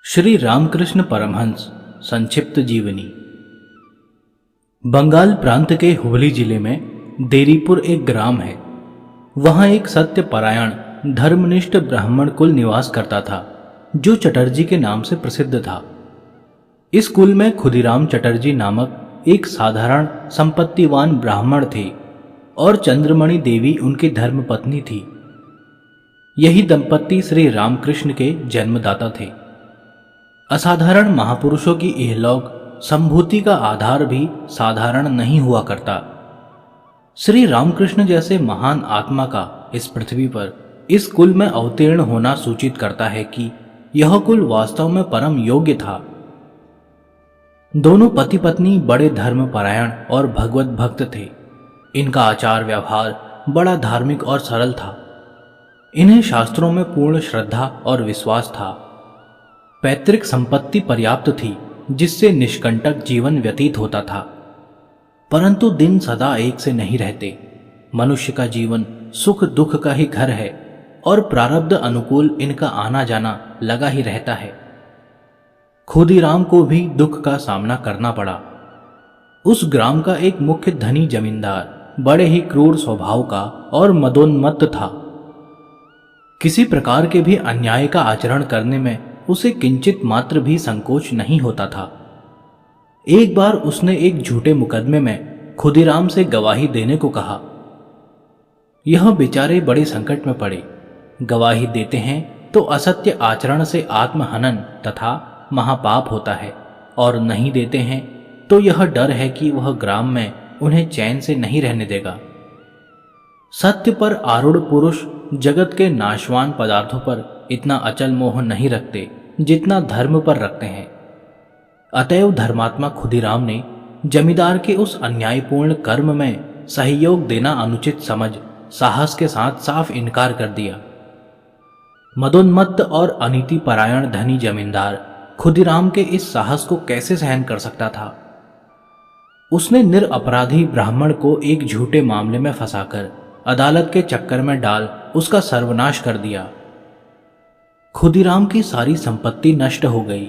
श्री रामकृष्ण परमहंस संक्षिप्त जीवनी। बंगाल प्रांत के हुबली जिले में देरीपुर एक ग्राम है। वहां एक सत्यपरायण धर्मनिष्ठ ब्राह्मण कुल निवास करता था, जो चटर्जी के नाम से प्रसिद्ध था। इस कुल में खुदीराम चटर्जी नामक एक साधारण संपत्तिवान ब्राह्मण थे और चंद्रमणि देवी उनकी धर्मपत्नी थी। यही दंपत्ति श्री रामकृष्ण के जन्मदाता थे। असाधारण महापुरुषों की इहलोक संभूति का आधार भी साधारण नहीं हुआ करता। श्री रामकृष्ण जैसे महान आत्मा का इस पृथ्वी पर इस कुल में अवतीर्ण होना सूचित करता है कि यह कुल वास्तव में परम योग्य था। दोनों पति पत्नी बड़े धर्मपरायण और भगवत भक्त थे। इनका आचार व्यवहार बड़ा धार्मिक और सरल था। इन्हें शास्त्रों में पूर्ण श्रद्धा और विश्वास था। पैतृक संपत्ति पर्याप्त थी, जिससे निष्कंटक जीवन व्यतीत होता था। परंतु दिन सदा एक से नहीं रहते। मनुष्य का जीवन सुख दुख का ही घर है और प्रारब्ध अनुकूल इनका आना जाना लगा ही रहता है। खुदीराम को भी दुख का सामना करना पड़ा। उस ग्राम का एक मुख्य धनी जमींदार बड़े ही क्रूर स्वभाव का और मदोन्मत्त था। किसी प्रकार के भी अन्याय का आचरण करने में उसे किंचित मात्र भी संकोच नहीं होता था। एक बार उसने एक झूठे मुकदमे में खुदीराम से गवाही देने को कहा। यह बेचारे बड़े संकट में पड़े। गवाही देते हैं तो असत्य आचरण से आत्महनन तथा महापाप होता है, और नहीं देते हैं तो यह डर है कि वह ग्राम में उन्हें चैन से नहीं रहने देगा। सत्य पर आरूढ़ पुरुष जगत के नाशवान पदार्थों पर इतना अचल मोह नहीं रखते जितना धर्म पर रखते हैं। अतएव धर्मात्मा खुदीराम ने जमींदार के उस अन्यायपूर्ण कर्म में सहयोग देना अनुचित समझ साहस के साथ साफ इनकार कर दिया। मदोन्मत्त और अनीति परायण धनी जमींदार खुदीराम के इस साहस को कैसे सहन कर सकता था। उसने निरपराधी ब्राह्मण को एक झूठे मामले में फंसाकर अदालत के चक्कर में डाल उसका सर्वनाश कर दिया। खुदीराम की सारी संपत्ति नष्ट हो गई,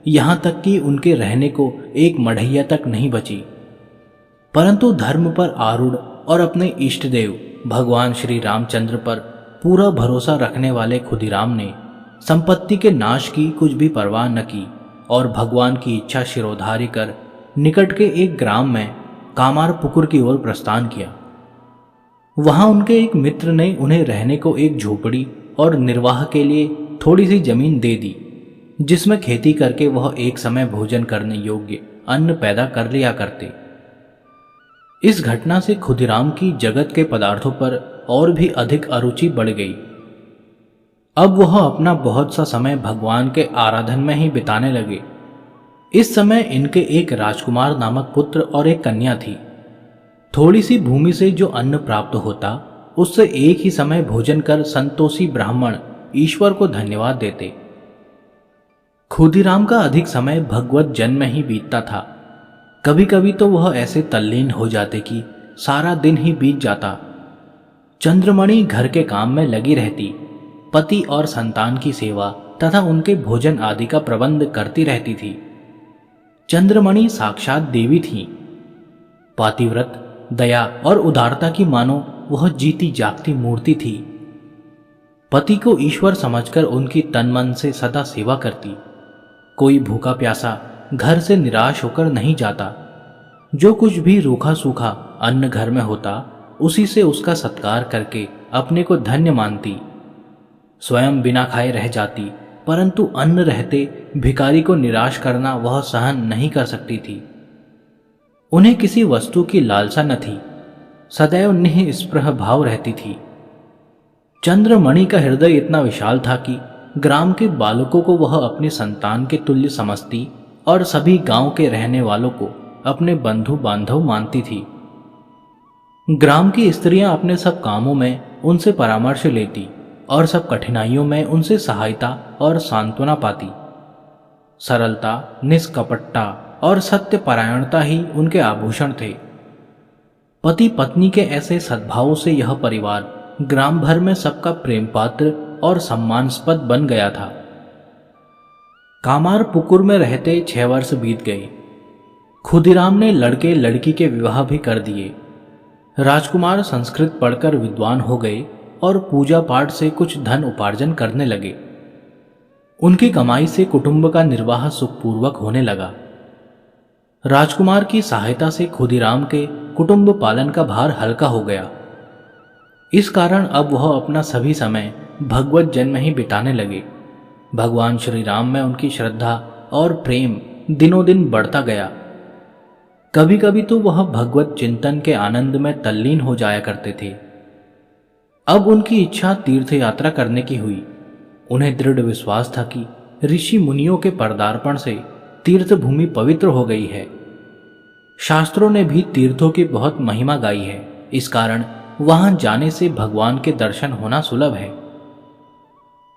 यहां तक कि उनके रहने को एक मढ़ैया तक नहीं बची। परंतु धर्म पर आरूढ़ और अपने इष्ट देव भगवान श्री रामचंद्र पर पूरा भरोसा रखने वाले खुदीराम ने संपत्ति के नाश की कुछ भी परवाह न की और भगवान की इच्छा शिरोधार्य कर निकट के एक ग्राम में कामारपुकुर की ओर प्रस्थान किया। वहां उनके एक मित्र ने उन्हें रहने को एक झोपड़ी और निर्वाह के लिए थोड़ी सी जमीन दे दी, जिसमें खेती करके वह एक समय भोजन करने योग्य अन्न पैदा कर लिया करते। इस घटना से खुदीराम की जगत के पदार्थों पर और भी अधिक अरुचि बढ़ गई। अब वह अपना बहुत सा समय भगवान के आराधन में ही बिताने लगे। इस समय इनके एक राजकुमार नामक पुत्र और एक कन्या थी। थोड़ी सी भूमि से जो अन्न प्राप्त होता, उससे एक ही समय भोजन कर संतोषी ब्राह्मण ईश्वर को धन्यवाद देते। खुदीराम का अधिक समय भगवत जन में ही बीतता था। कभी कभी तो वह ऐसे तल्लीन हो जाते कि सारा दिन ही बीत जाता। चंद्रमणि घर के काम में लगी रहती, पति और संतान की सेवा तथा उनके भोजन आदि का प्रबंध करती रहती थी। चंद्रमणि साक्षात देवी थी। पातिव्रत, दया और उदारता की मानो वह जीती जागती मूर्ति थी। पति को ईश्वर समझकर उनकी तन मन से सदा सेवा करती। कोई भूखा प्यासा घर से निराश होकर नहीं जाता। जो कुछ भी रूखा सूखा अन्न घर में होता, उसी से उसका सत्कार करके अपने को धन्य मानती। स्वयं बिना खाए रह जाती, परंतु अन्न रहते भिखारी को निराश करना वह सहन नहीं कर सकती थी। उन्हें किसी वस्तु की लालसा न थी। सदैव निःस्पृह भाव रहती थी। चंद्रमणि का हृदय इतना विशाल था कि ग्राम के बालकों को वह अपनी संतान के तुल्य समझती और सभी गांव के रहने वालों को अपने बंधु बांधव मानती थी। ग्राम की स्त्रियां अपने सब कामों में उनसे परामर्श लेती और सब कठिनाइयों में उनसे सहायता और सांत्वना पाती। सरलता, निष्कपटता और सत्यपरायणता ही उनके आभूषण थे। पति पत्नी के ऐसे सद्भाव से यह परिवार ग्राम भर में सबका प्रेम पात्र और सम्मानास्पद बन गया था। कामार पुकुर में रहते 6 वर्ष बीत गए। खुदीराम ने लड़के लड़की के विवाह भी कर दिए। राजकुमार संस्कृत पढ़कर विद्वान हो गए और पूजा पाठ से कुछ धन उपार्जन करने लगे। उनकी कमाई से कुटुंब का निर्वाह सुखपूर्वक होने लगा। राजकुमार की सहायता से खुदीराम के कुटुंब पालन का भार हल्का हो गया। इस कारण अब वह अपना सभी समय भगवत जन्म ही बिताने लगे। भगवान श्री राम में उनकी श्रद्धा और प्रेम दिनों दिन बढ़ता गया। कभी कभी तो वह भगवत चिंतन के आनंद में तल्लीन हो जाया करते थे। अब उनकी इच्छा तीर्थ यात्रा करने की हुई। उन्हें दृढ़ विश्वास था कि ऋषि मुनियों के पदार्पण से तीर्थ भूमि पवित्र हो गई है। शास्त्रों ने भी तीर्थों की बहुत महिमा गाई है। इस कारण वहां जाने से भगवान के दर्शन होना सुलभ है।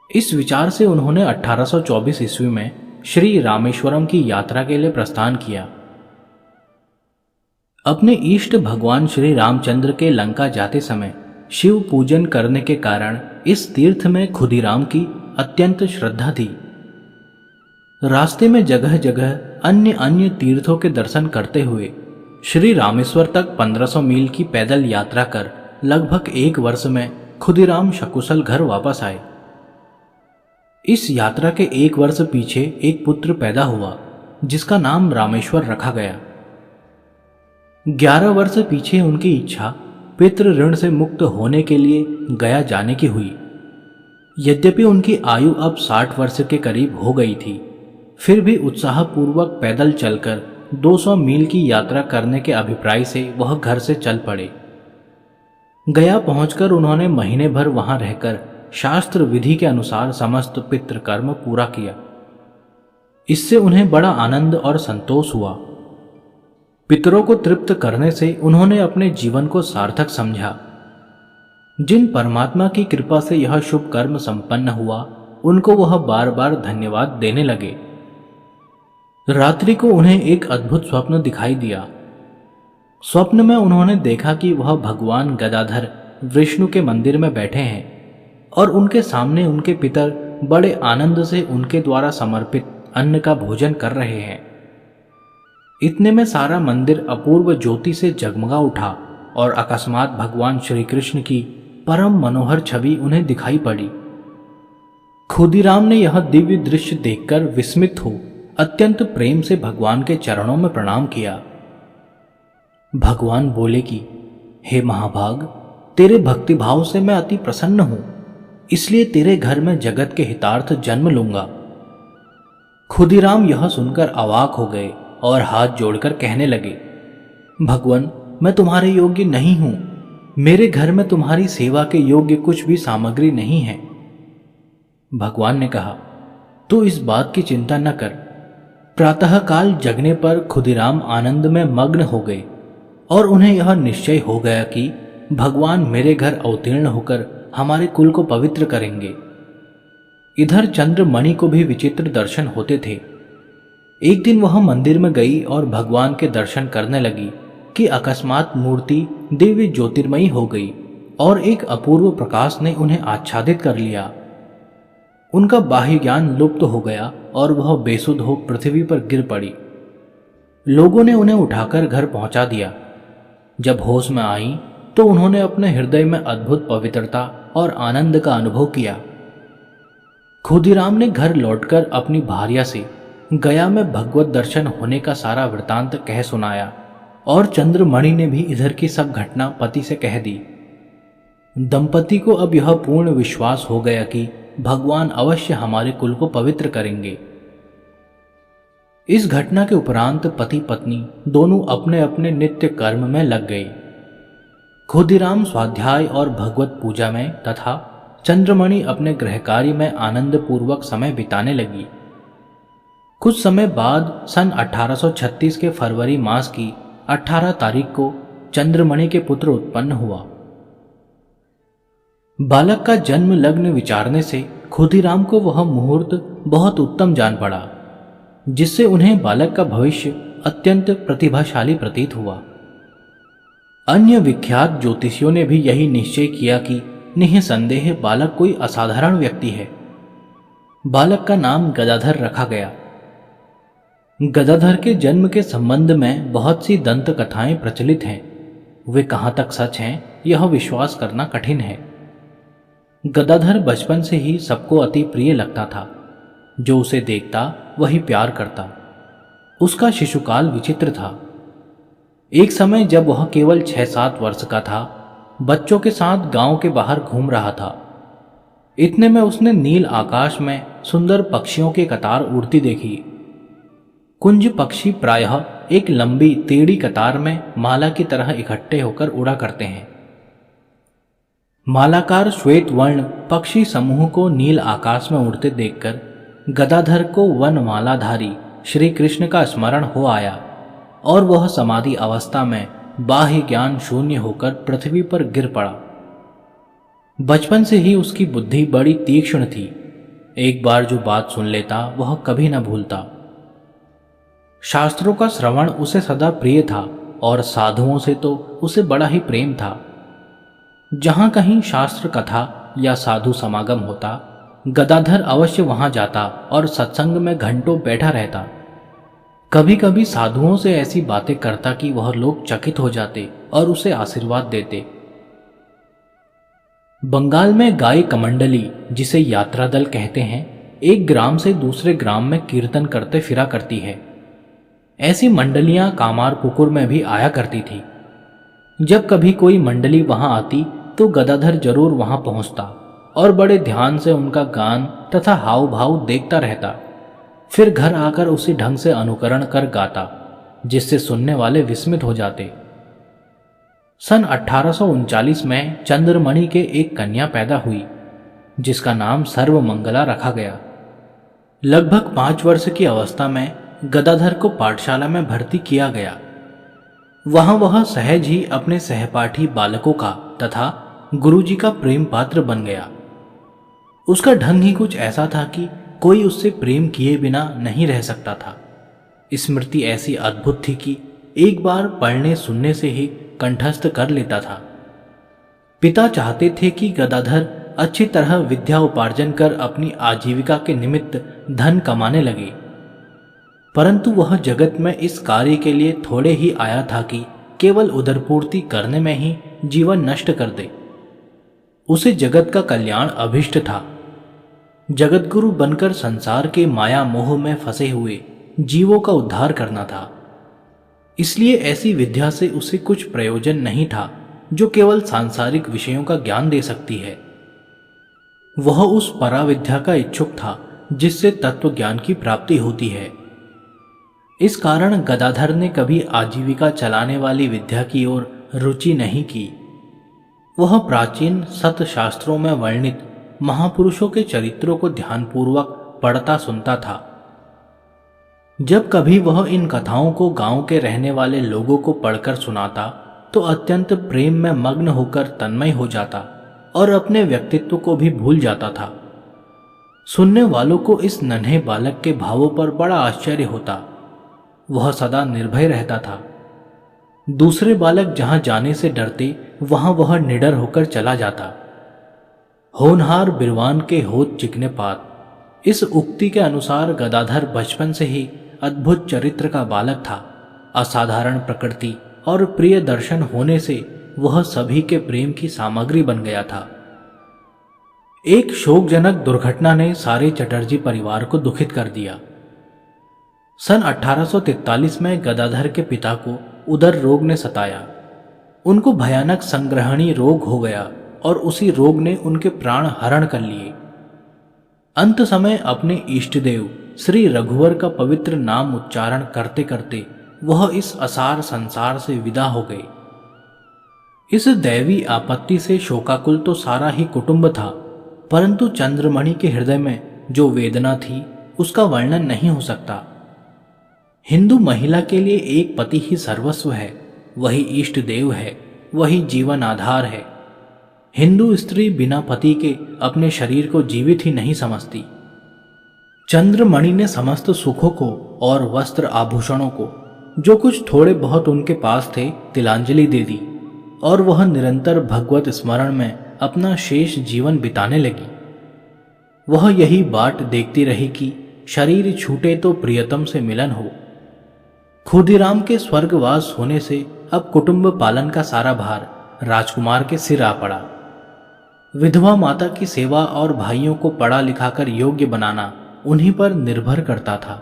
इस विचार से उन्होंने 1824 ईस्वी में श्री रामेश्वरम की यात्रा के लिए प्रस्थान किया। अपने इष्ट भगवान श्री रामचंद्र के लंका जाते समय शिव पूजन करने के कारण इस तीर्थ में खुदीराम की अत्यंत श्रद्धा थी। रास्ते में जगह जगह अन्य अन्य तीर्थों के दर्शन करते हुए श्री रामेश्वर तक 1500 मील की पैदल यात्रा कर लगभग 1 वर्ष में खुदीराम सकुशल घर वापस आए। इस यात्रा के 1 वर्ष पीछे एक पुत्र पैदा हुआ जिसका नाम रामेश्वर रखा गया। 11 वर्ष पीछे उनकी इच्छा पितृ ऋण से मुक्त होने के लिए गया जाने की हुई। यद्यपि उनकी आयु अब 60 वर्ष के करीब हो गई थी, फिर भी उत्साहपूर्वक पैदल चलकर 200 मील की यात्रा करने के अभिप्राय से वह घर से चल पड़े। गया पहुंचकर उन्होंने महीने भर वहां रहकर शास्त्र विधि के अनुसार समस्त पितृकर्म पूरा किया। इससे उन्हें बड़ा आनंद और संतोष हुआ। पितरों को तृप्त करने से उन्होंने अपने जीवन को सार्थक समझा। जिन परमात्मा की कृपा से यह शुभ कर्म संपन्न हुआ, उनको वह बार बार धन्यवाद देने लगे। रात्रि को उन्हें एक अद्भुत स्वप्न दिखाई दिया। स्वप्न में उन्होंने देखा कि वह भगवान गदाधर विष्णु के मंदिर में बैठे हैं और उनके सामने उनके पितर बड़े आनंद से उनके द्वारा समर्पित अन्न का भोजन कर रहे हैं। इतने में सारा मंदिर अपूर्व ज्योति से जगमगा उठा और अकस्मात भगवान श्री कृष्ण की परम मनोहर छवि उन्हें दिखाई पड़ी। खुदीराम ने यह दिव्य दृश्य देखकर विस्मित हो अत्यंत प्रेम से भगवान के चरणों में प्रणाम किया। भगवान बोले कि हे महाभाग, तेरे भक्तिभाव से मैं अति प्रसन्न हूं, इसलिए तेरे घर में जगत के हितार्थ जन्म लूंगा। खुदीराम यह सुनकर अवाक हो गए और हाथ जोड़कर कहने लगे, भगवान, मैं तुम्हारे योग्य नहीं हूं। मेरे घर में तुम्हारी सेवा के योग्य कुछ भी सामग्री नहीं है। भगवान ने कहा, तू इस बात की चिंता न कर। प्रातःकाल जगने पर खुदीराम आनंद में मग्न हो गए और उन्हें यह निश्चय हो गया कि भगवान मेरे घर अवतीर्ण होकर हमारे कुल को पवित्र करेंगे। इधर चंद्रमणि को भी विचित्र दर्शन होते थे। एक दिन वह मंदिर में गई और भगवान के दर्शन करने लगी कि अकस्मात मूर्ति दिव्य ज्योतिर्मयी हो गई और एक अपूर्व प्रकाश ने उन्हें आच्छादित कर लिया। उनका बाह्य ज्ञान लुप्त हो गया और वह बेसुध हो पृथ्वी पर गिर पड़ी। लोगों ने उन्हें उठाकर घर पहुंचा दिया। जब होश में आई तो उन्होंने अपने हृदय में अद्भुत पवित्रता और आनंद का अनुभव किया। खुदीराम ने घर लौटकर अपनी भार्या से गया में भगवत दर्शन होने का सारा वृतांत कह सुनाया और चंद्रमणि ने भी इधर की सब घटना पति से कह दी। दंपति को अब यह पूर्ण विश्वास हो गया कि भगवान अवश्य हमारे कुल को पवित्र करेंगे। इस घटना के उपरांत पति पत्नी दोनों अपने अपने नित्य कर्म में लग गए। खुदीराम स्वाध्याय और भगवत पूजा में तथा चंद्रमणि अपने गृह कार्य में आनंद पूर्वक समय बिताने लगी। कुछ समय बाद सन 1836 के फरवरी मास की 18 तारीख को चंद्रमणि के पुत्र उत्पन्न हुआ। बालक का जन्म लग्न विचारने से खुदीराम को वह मुहूर्त बहुत उत्तम जान पड़ा, जिससे उन्हें बालक का भविष्य अत्यंत प्रतिभाशाली प्रतीत हुआ। अन्य विख्यात ज्योतिषियों ने भी यही निश्चय किया कि निःसंदेह बालक कोई असाधारण व्यक्ति है। बालक का नाम गदाधर रखा गया। गदाधर के जन्म के संबंध में बहुत सी दंत कथाएं प्रचलित हैं। वे कहाँ तक सच हैं यह विश्वास करना कठिन है। गदाधर बचपन से ही सबको अति प्रिय लगता था। जो उसे देखता वही प्यार करता। उसका शिशुकाल विचित्र था। एक समय जब वह केवल 6-7 वर्ष का था, बच्चों के साथ गांव के बाहर घूम रहा था। इतने में उसने नील आकाश में सुंदर पक्षियों की कतार उड़ती देखी। कुंज पक्षी प्रायः एक लंबी टेढ़ी कतार में माला की तरह इकट्ठे होकर उड़ा करते हैं। मालाकार श्वेत वर्ण पक्षी समूह को नील आकाश में उड़ते देखकर गदाधर को वनमालाधारी श्री कृष्ण का स्मरण हो आया और वह समाधि अवस्था में बाह्य ज्ञान शून्य होकर पृथ्वी पर गिर पड़ा। बचपन से ही उसकी बुद्धि बड़ी तीक्ष्ण थी। एक बार जो बात सुन लेता वह कभी न भूलता। शास्त्रों का श्रवण उसे सदा प्रिय था और साधुओं से तो उसे बड़ा ही प्रेम था। जहां कहीं शास्त्र कथा या साधु समागम होता, गदाधर अवश्य वहां जाता और सत्संग में घंटों बैठा रहता। कभी कभी साधुओं से ऐसी बातें करता कि वह लोग चकित हो जाते और उसे आशीर्वाद देते। बंगाल में गाय कमंडली, जिसे यात्रा दल कहते हैं, एक ग्राम से दूसरे ग्राम में कीर्तन करते फिरा करती है। ऐसी मंडलियां कामारपुकुर में भी आया करती थी। जब कभी कोई मंडली वहां आती तो गदाधर जरूर वहां पहुंचता और बड़े ध्यान से उनका गान तथा हाव भाव देखता रहता। फिर घर आकर उसी ढंग से अनुकरण कर गाता, जिससे सुनने वाले विस्मित हो जाते। सन 1839 में चंद्रमणि के एक कन्या पैदा हुई, जिसका नाम सर्वमंगला रखा गया। लगभग 5 वर्ष की अवस्था में गदाधर को पाठशाला में भर्ती किया गया। वहां वह सहज ही अपने सहपाठी बालकों का तथा गुरुजी का प्रेम पात्र बन गया। उसका ढंग ही कुछ ऐसा था कि कोई उससे प्रेम किए बिना नहीं रह सकता था। स्मृति ऐसी अद्भुत थी कि एक बार पढ़ने सुनने से ही कंठस्थ कर लेता था। पिता चाहते थे कि गदाधर अच्छी तरह विद्या उपार्जन कर अपनी आजीविका के निमित्त धन कमाने लगे, परंतु वह जगत में इस कार्य के लिए थोड़े ही आया था कि केवल उदरपूर्ति करने में ही जीवन नष्ट कर दे। उसे जगत का कल्याण अभिष्ट था। जगतगुरु बनकर संसार के माया मोह में फंसे हुए जीवों का उद्धार करना था। इसलिए ऐसी विद्या से उसे कुछ प्रयोजन नहीं था जो केवल सांसारिक विषयों का ज्ञान दे सकती है। वह उस पराविद्या का इच्छुक था जिससे तत्व ज्ञान की प्राप्ति होती है। इस कारण गदाधर ने कभी आजीविका चलाने वाली विद्या की ओर रुचि नहीं की। वह प्राचीन सत शास्त्रों में वर्णित महापुरुषों के चरित्रों को ध्यानपूर्वक पढ़ता सुनता था। जब कभी वह इन कथाओं को गांव के रहने वाले लोगों को पढ़कर सुनाता तो अत्यंत प्रेम में मग्न होकर तन्मय हो जाता और अपने व्यक्तित्व को भी भूल जाता था। सुनने वालों को इस नन्हे बालक के भावों पर बड़ा आश्चर्य होता। वह सदा निर्भय रहता था। दूसरे बालक जहां जाने से डरते वहां वह निडर होकर चला जाता। होनहार बिरवान के होत चिकने पात। इस उक्ति के अनुसार गदाधर बचपन से ही अद्भुत चरित्र का बालक था। असाधारण प्रकृति और प्रिय दर्शन होने से वह सभी के प्रेम की सामग्री बन गया था। एक शोकजनक दुर्घटना ने सारे चटर्जी परिवार को दुखित कर दिया। सन 1843 में गदाधर के पिता को उदर रोग ने सताया। उनको भयानक संग्रहणी रोग हो गया और उसी रोग ने उनके प्राण हरण कर लिए। अंत समय अपने इष्टदेव श्री रघुवर का पवित्र नाम उच्चारण करते करते वह इस असार संसार से विदा हो गए। इस दैवी आपत्ति से शोकाकुल तो सारा ही कुटुंब था, परंतु चंद्रमणि के हृदय में जो वेदना थी उसका वर्णन नहीं हो सकता। हिंदू महिला के लिए एक पति ही सर्वस्व है, वही इष्ट देव है, वही जीवन आधार है। हिंदू स्त्री बिना पति के अपने शरीर को जीवित ही नहीं समझती। चंद्रमणि ने समस्त सुखों को और वस्त्र आभूषणों को, जो कुछ थोड़े बहुत उनके पास थे, तिलांजलि दे दी और वह निरंतर भगवत स्मरण में अपना शेष जीवन बिताने लगी। वह यही बाट देखती रही कि शरीर छूटे तो प्रियतम से मिलन हो। खुदीराम के स्वर्गवास होने से अब कुटुंब पालन का सारा भार राजकुमार के सिर आ पड़ा। विधवा माता की सेवा और भाइयों को पढ़ा लिखाकर योग्य बनाना उन्हीं पर निर्भर करता था।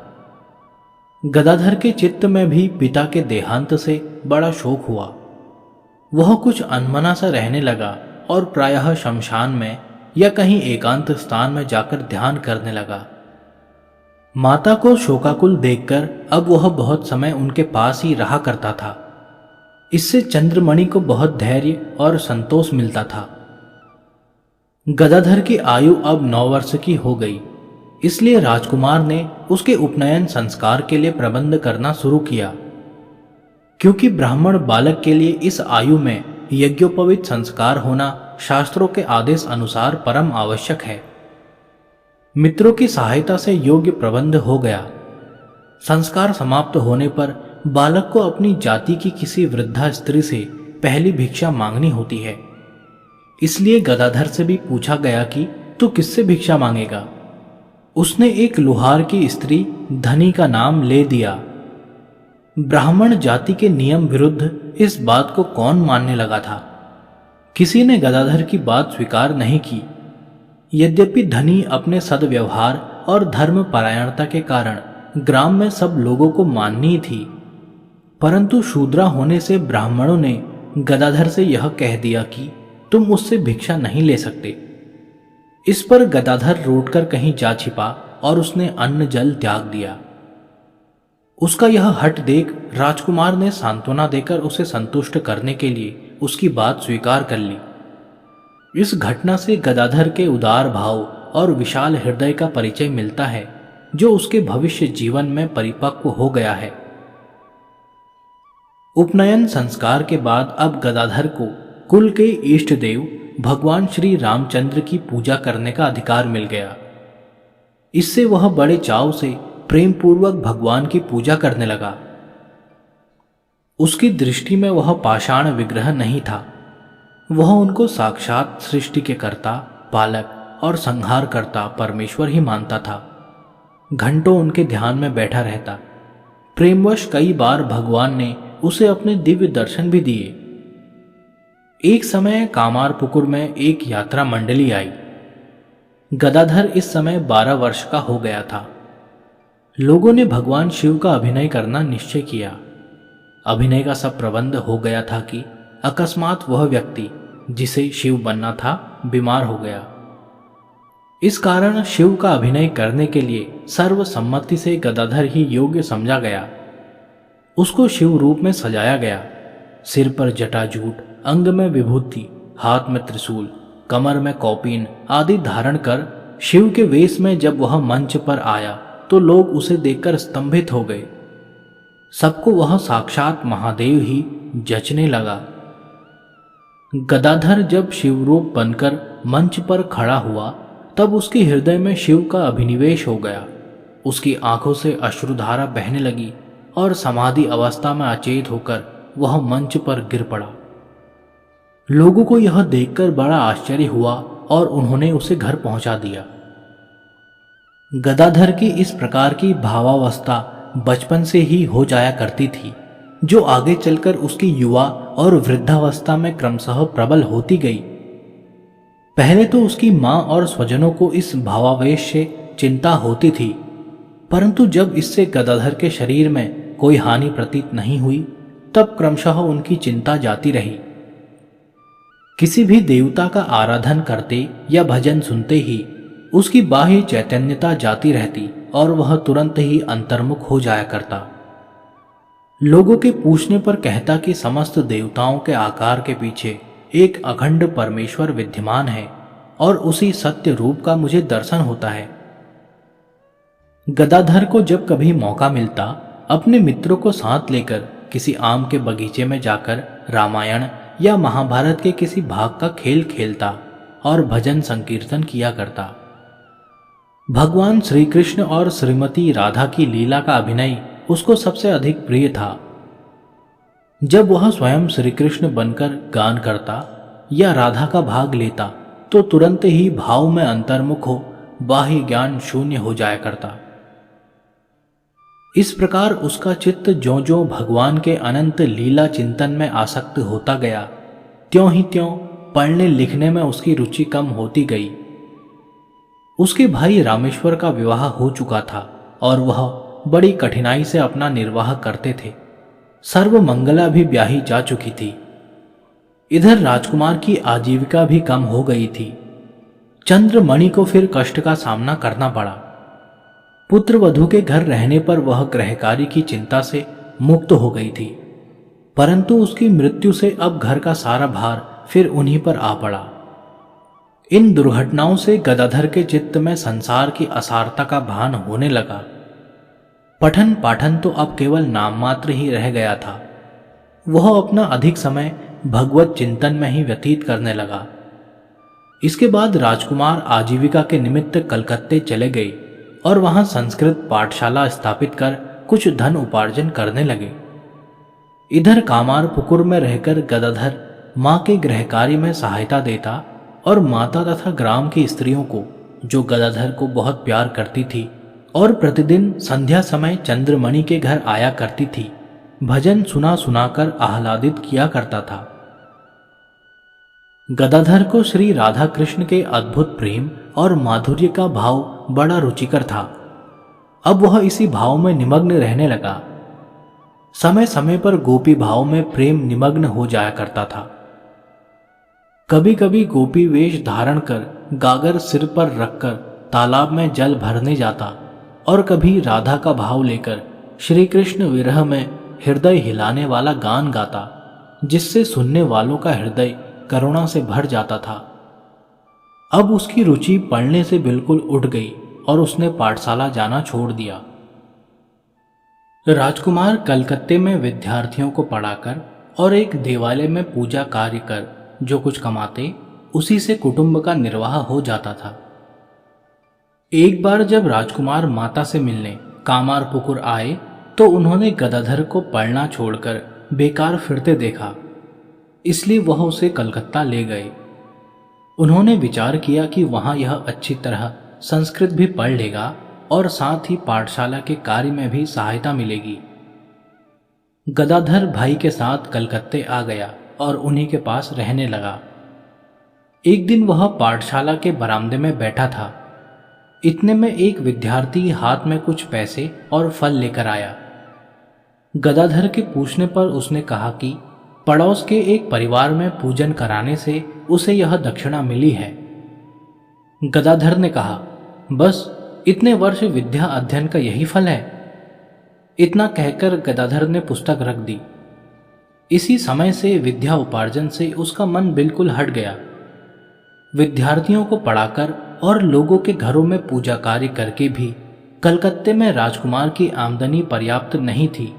गदाधर के चित्त में भी पिता के देहांत से बड़ा शोक हुआ। वह कुछ अनमना सा रहने लगा और प्रायः शमशान में या कहीं एकांत स्थान में जाकर ध्यान करने लगा। माता को शोकाकुल देखकर अब वह बहुत समय उनके पास ही रहा करता था। इससे चंद्रमणि को बहुत धैर्य और संतोष मिलता था। गदाधर की आयु अब 9 वर्ष की हो गई, इसलिए राजकुमार ने उसके उपनयन संस्कार के लिए प्रबंध करना शुरू किया। क्योंकि ब्राह्मण बालक के लिए इस आयु में यज्ञोपवीत संस्कार होना शास्त्रों के आदेश अनुसार परम आवश्यक है। मित्रों की सहायता से योग्य प्रबंध हो गया। संस्कार समाप्त होने पर बालक को अपनी जाति की किसी वृद्धा स्त्री से पहली भिक्षा मांगनी होती है। इसलिए गदाधर से भी पूछा गया कि तू किससे भिक्षा मांगेगा। उसने एक लुहार की स्त्री धनी का नाम ले दिया। ब्राह्मण जाति के नियम विरुद्ध इस बात को कौन मानने लगा था। किसी ने गदाधर की बात स्वीकार नहीं की। यद्यपि धनी अपने सद्व्यवहार और धर्म परायणता के कारण ग्राम में सब लोगों को माननी थी, परंतु शूद्रा होने से ब्राह्मणों ने गदाधर से यह कह दिया कि तुम उससे भिक्षा नहीं ले सकते। इस पर गदाधर रोटकर कहीं जा छिपा और उसने अन्न जल त्याग दिया। उसका यह हठ देख राजकुमार ने सांत्वना देकर उसे संतुष्ट करने के लिए उसकी बात स्वीकार कर ली। इस घटना से गदाधर के उदार भाव और विशाल हृदय का परिचय मिलता है, जो उसके भविष्य जीवन में परिपक्व हो गया है। उपनयन संस्कार के बाद अब गदाधर को कुल के इष्ट देव भगवान श्री रामचंद्र की पूजा करने का अधिकार मिल गया। इससे वह बड़े चाव से प्रेम पूर्वक भगवान की पूजा करने लगा। उसकी दृष्टि में वह पाषाण विग्रह नहीं था, वह उनको साक्षात सृष्टि के कर्ता, पालक और संहारकर्ता परमेश्वर ही मानता था। घंटों उनके ध्यान में बैठा रहता। प्रेमवश कई बार भगवान ने उसे अपने दिव्य दर्शन भी दिए। एक समय कामारपुकुर में एक यात्रा मंडली आई। गदाधर इस समय 12 वर्ष का हो गया था। लोगों ने भगवान शिव का अभिनय करना निश्चय किया। अभिनय का सब प्रबंध हो गया था कि अकस्मात वह व्यक्ति जिसे शिव बनना था बीमार हो गया। इस कारण शिव का अभिनय करने के लिए सर्वसम्मति से गदाधर ही योग्य समझा गया। उसको शिव रूप में सजाया गया। सिर पर जटाजूट, अंग में विभूति, हाथ में त्रिशूल, कमर में कौपीन आदि धारण कर शिव के वेश में जब वह मंच पर आया तो लोग उसे देखकर स्तंभित हो गए। सबको वह साक्षात महादेव ही जचने लगा। गदाधर जब शिवरूप बनकर मंच पर खड़ा हुआ तब उसके हृदय में शिव का अभिनिवेश हो गया। उसकी आंखों से अश्रुधारा बहने लगी और समाधि अवस्था में अचेत होकर वह मंच पर गिर पड़ा। लोगों को यह देखकर बड़ा आश्चर्य हुआ और उन्होंने उसे घर पहुंचा दिया। गदाधर की इस प्रकार की भावावस्था बचपन से ही हो जाया करती थी, जो आगे चलकर उसकी युवा और वृद्धावस्था में क्रमशः प्रबल होती गई। पहले तो उसकी मां और स्वजनों को इस भावावेश से चिंता होती थी, परंतु जब इससे गदाधर के शरीर में कोई हानि प्रतीत नहीं हुई तब क्रमशः उनकी चिंता जाती रही। किसी भी देवता का आराधन करते या भजन सुनते ही उसकी बाह्य चैतन्यता जाती रहती और वह तुरंत ही अंतर्मुख हो जाया करता। लोगों के पूछने पर कहता कि समस्त देवताओं के आकार के पीछे एक अखंड परमेश्वर विद्यमान है और उसी सत्य रूप का मुझे दर्शन होता है। गदाधर को जब कभी मौका मिलता अपने मित्रों को साथ लेकर किसी आम के बगीचे में जाकर रामायण या महाभारत के किसी भाग का खेल खेलता और भजन संकीर्तन किया करता। भगवान श्री कृष्ण और श्रीमती राधा की लीला का अभिनय उसको सबसे अधिक प्रिय था। जब वह स्वयं श्री कृष्ण बनकर गान करता या राधा का भाग लेता तो तुरंत ही भाव में अंतर्मुख हो बाह्य ज्ञान शून्य हो जाया करता। इस प्रकार उसका चित्त ज्यों ज्यों भगवान के अनंत लीला चिंतन में आसक्त होता गया, त्यों ही त्यों पढ़ने लिखने में उसकी रुचि कम होती गई। उसके भाई रामेश्वर का विवाह हो चुका था और वह बड़ी कठिनाई से अपना निर्वाह करते थे। सर्वमंगला भी ब्याही जा चुकी थी। इधर राजकुमार की आजीविका भी कम हो गई थी। चंद्रमणि को फिर कष्ट का सामना करना पड़ा। पुत्र वधू के घर रहने पर वह गृहकार्य की चिंता से मुक्त हो गई थी, परंतु उसकी मृत्यु से अब घर का सारा भार फिर उन्हीं पर आ पड़ा। इन दुर्घटनाओं से गदाधर के चित्त में संसार की असारता का भान होने लगा। पठन पाठन तो अब केवल नाम मात्र ही रह गया था। वह अपना अधिक समय भगवत चिंतन में ही व्यतीत करने लगा। इसके बाद राजकुमार आजीविका के निमित्त कलकत्ते चले गए और वहां संस्कृत पाठशाला स्थापित कर कुछ धन उपार्जन करने लगे। इधर कामार पुकुर में रहकर गदाधर मां के गृहकार्य में सहायता देता और माता तथा ग्राम की स्त्रियों को, जो गदाधर को बहुत प्यार करती थी और प्रतिदिन संध्या समय चंद्रमणि के घर आया करती थी, भजन सुना सुनाकर आह्लादित किया करता था। गदाधर को श्री राधा कृष्ण के अद्भुत प्रेम और माधुर्य का भाव बड़ा रुचिकर था। अब वह इसी भाव में निमग्न रहने लगा। समय समय पर गोपी भाव में प्रेम निमग्न हो जाया करता था। कभी कभी गोपी वेश धारण कर गागर सिर पर रखकर तालाब में जल भरने जाता और कभी राधा का भाव लेकर श्री कृष्ण विरह में हृदय हिलाने वाला गान गाता, जिससे सुनने वालों का हृदय करुणा से भर जाता था। अब उसकी रुचि पढ़ने से बिल्कुल उठ गई और उसने पाठशाला जाना छोड़ दिया। राजकुमार कलकत्ते में विद्यार्थियों को पढ़ाकर और एक देवालय में पूजा कार्य कर जो कुछ कमाते, उसी से कुटुंब का निर्वाह हो जाता था। एक बार जब राजकुमार माता से मिलने कामार पुकुर आए तो उन्होंने गदाधर को पढ़ना छोड़कर बेकार फिरते देखा, इसलिए वह उसे कलकत्ता ले गए। उन्होंने विचार किया कि वहां यह अच्छी तरह संस्कृत भी पढ़ लेगा और साथ ही पाठशाला के कार्य में भी सहायता मिलेगी। गदाधर भाई के साथ कलकत्ते आ गया और उन्हीं के पास रहने लगा। एक दिन वह पाठशाला के बरामदे में बैठा था। इतने में एक विद्यार्थी हाथ में कुछ पैसे और फल लेकर आया। गदाधर के पूछने पर उसने कहा कि पड़ोस के एक परिवार में पूजन कराने से उसे यह दक्षिणा मिली है। गदाधर ने कहा, बस इतने वर्ष विद्या अध्ययन का यही फल है। इतना कहकर गदाधर ने पुस्तक रख दी। इसी समय से विद्या उपार्जन से उसका मन बिल्कुल हट गया। विद्यार्थियों को पढ़ाकर और लोगों के घरों में पूजा कार्य करके भी कलकत्ते में राजकुमार की आमदनी पर्याप्त नहीं थी।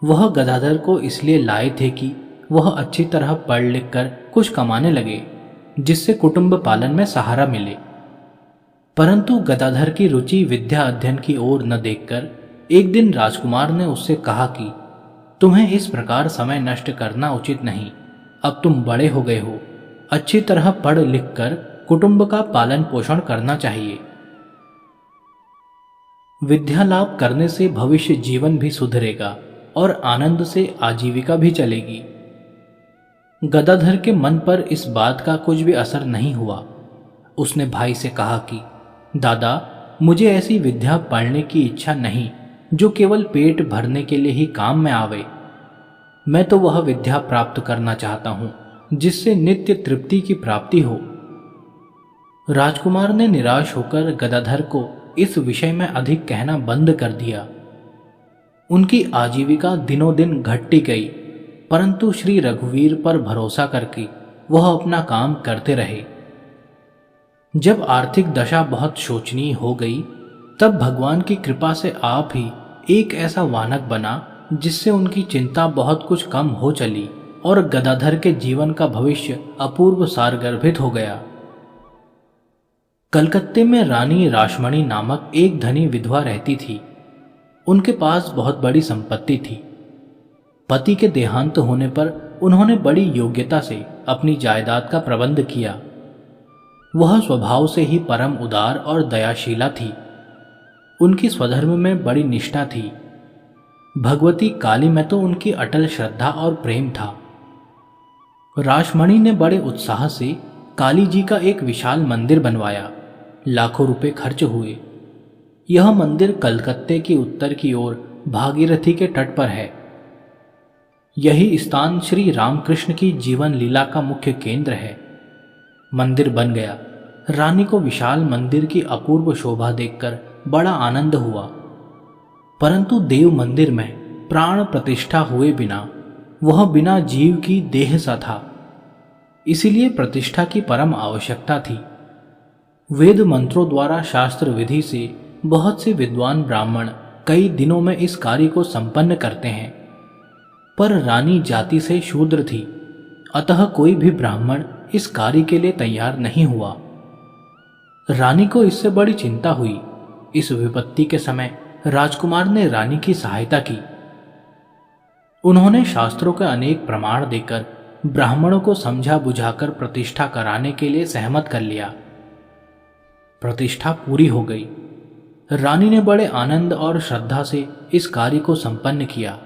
वह गदाधर को इसलिए लाए थे कि वह अच्छी तरह पढ़ लिख कर कुछ कमाने लगे, जिससे कुटुंब पालन में सहारा मिले। परंतु गदाधर की रुचि विद्या अध्ययन की ओर न देखकर एक दिन राजकुमार ने उससे कहा कि तुम्हें इस प्रकार समय नष्ट करना उचित नहीं। अब तुम बड़े हो गए हो, अच्छी तरह पढ़ लिख कर कुटुंब का पालन पोषण करना चाहिए। विद्या लाभ करने से भविष्य जीवन भी सुधरेगा और आनंद से आजीविका भी चलेगी। गदाधर के मन पर इस बात का कुछ भी असर नहीं हुआ। उसने भाई से कहा कि दादा, मुझे ऐसी विद्या पढ़ने की इच्छा नहीं जो केवल पेट भरने के लिए ही काम में आवे। मैं तो वह विद्या प्राप्त करना चाहता हूं जिससे नित्य तृप्ति की प्राप्ति हो। राजकुमार ने निराश होकर गदाधर को इस विषय में अधिक कहना बंद कर दिया। उनकी आजीविका दिनों दिन घटती गई, परंतु श्री रघुवीर पर भरोसा करके वह अपना काम करते रहे। जब आर्थिक दशा बहुत शोचनीय हो गई, तब भगवान की कृपा से आप ही एक ऐसा वानक बना जिससे उनकी चिंता बहुत कुछ कम हो चली और गदाधर के जीवन का भविष्य अपूर्व सारगर्भित हो गया। कलकत्ते में रानी रासमणी नामक एक धनी विधवा रहती थी। उनके पास बहुत बड़ी संपत्ति थी। पति के देहांत होने पर उन्होंने बड़ी योग्यता से अपनी जायदाद का प्रबंध किया। वह स्वभाव से ही परम उदार और दयाशीला थी। उनकी स्वधर्म में बड़ी निष्ठा थी। भगवती काली में तो उनकी अटल श्रद्धा और प्रेम था। रासमणि ने बड़े उत्साह से काली जी का एक विशाल मंदिर बनवाया। लाखों रुपए खर्च हुए। यह मंदिर कलकत्ते की उत्तर की ओर भागीरथी के तट पर है। यही स्थान श्री रामकृष्ण की जीवन लीला का मुख्य केंद्र है। मंदिर बन गया। रानी को विशाल मंदिर की अपूर्व शोभा देखकर बड़ा आनंद हुआ, परंतु देव मंदिर में प्राण प्रतिष्ठा हुए बिना वह बिना जीव की देह सा था। इसीलिए प्रतिष्ठा की परम आवश्यकता थी। वेद मंत्रों द्वारा शास्त्र विधि से बहुत से विद्वान ब्राह्मण कई दिनों में इस कार्य को संपन्न करते हैं, पर रानी जाति से शूद्र थी, अतः कोई भी ब्राह्मण इस कार्य के लिए तैयार नहीं हुआ। रानी को इससे बड़ी चिंता हुई। इस विपत्ति के समय राजकुमार ने रानी की सहायता की। उन्होंने शास्त्रों के अनेक प्रमाण देकर ब्राह्मणों को समझा बुझाकर प्रतिष्ठा कराने के लिए सहमत कर लिया। प्रतिष्ठा पूरी हो गई। रानी ने बड़े आनंद और श्रद्धा से इस कार्य को संपन्न किया।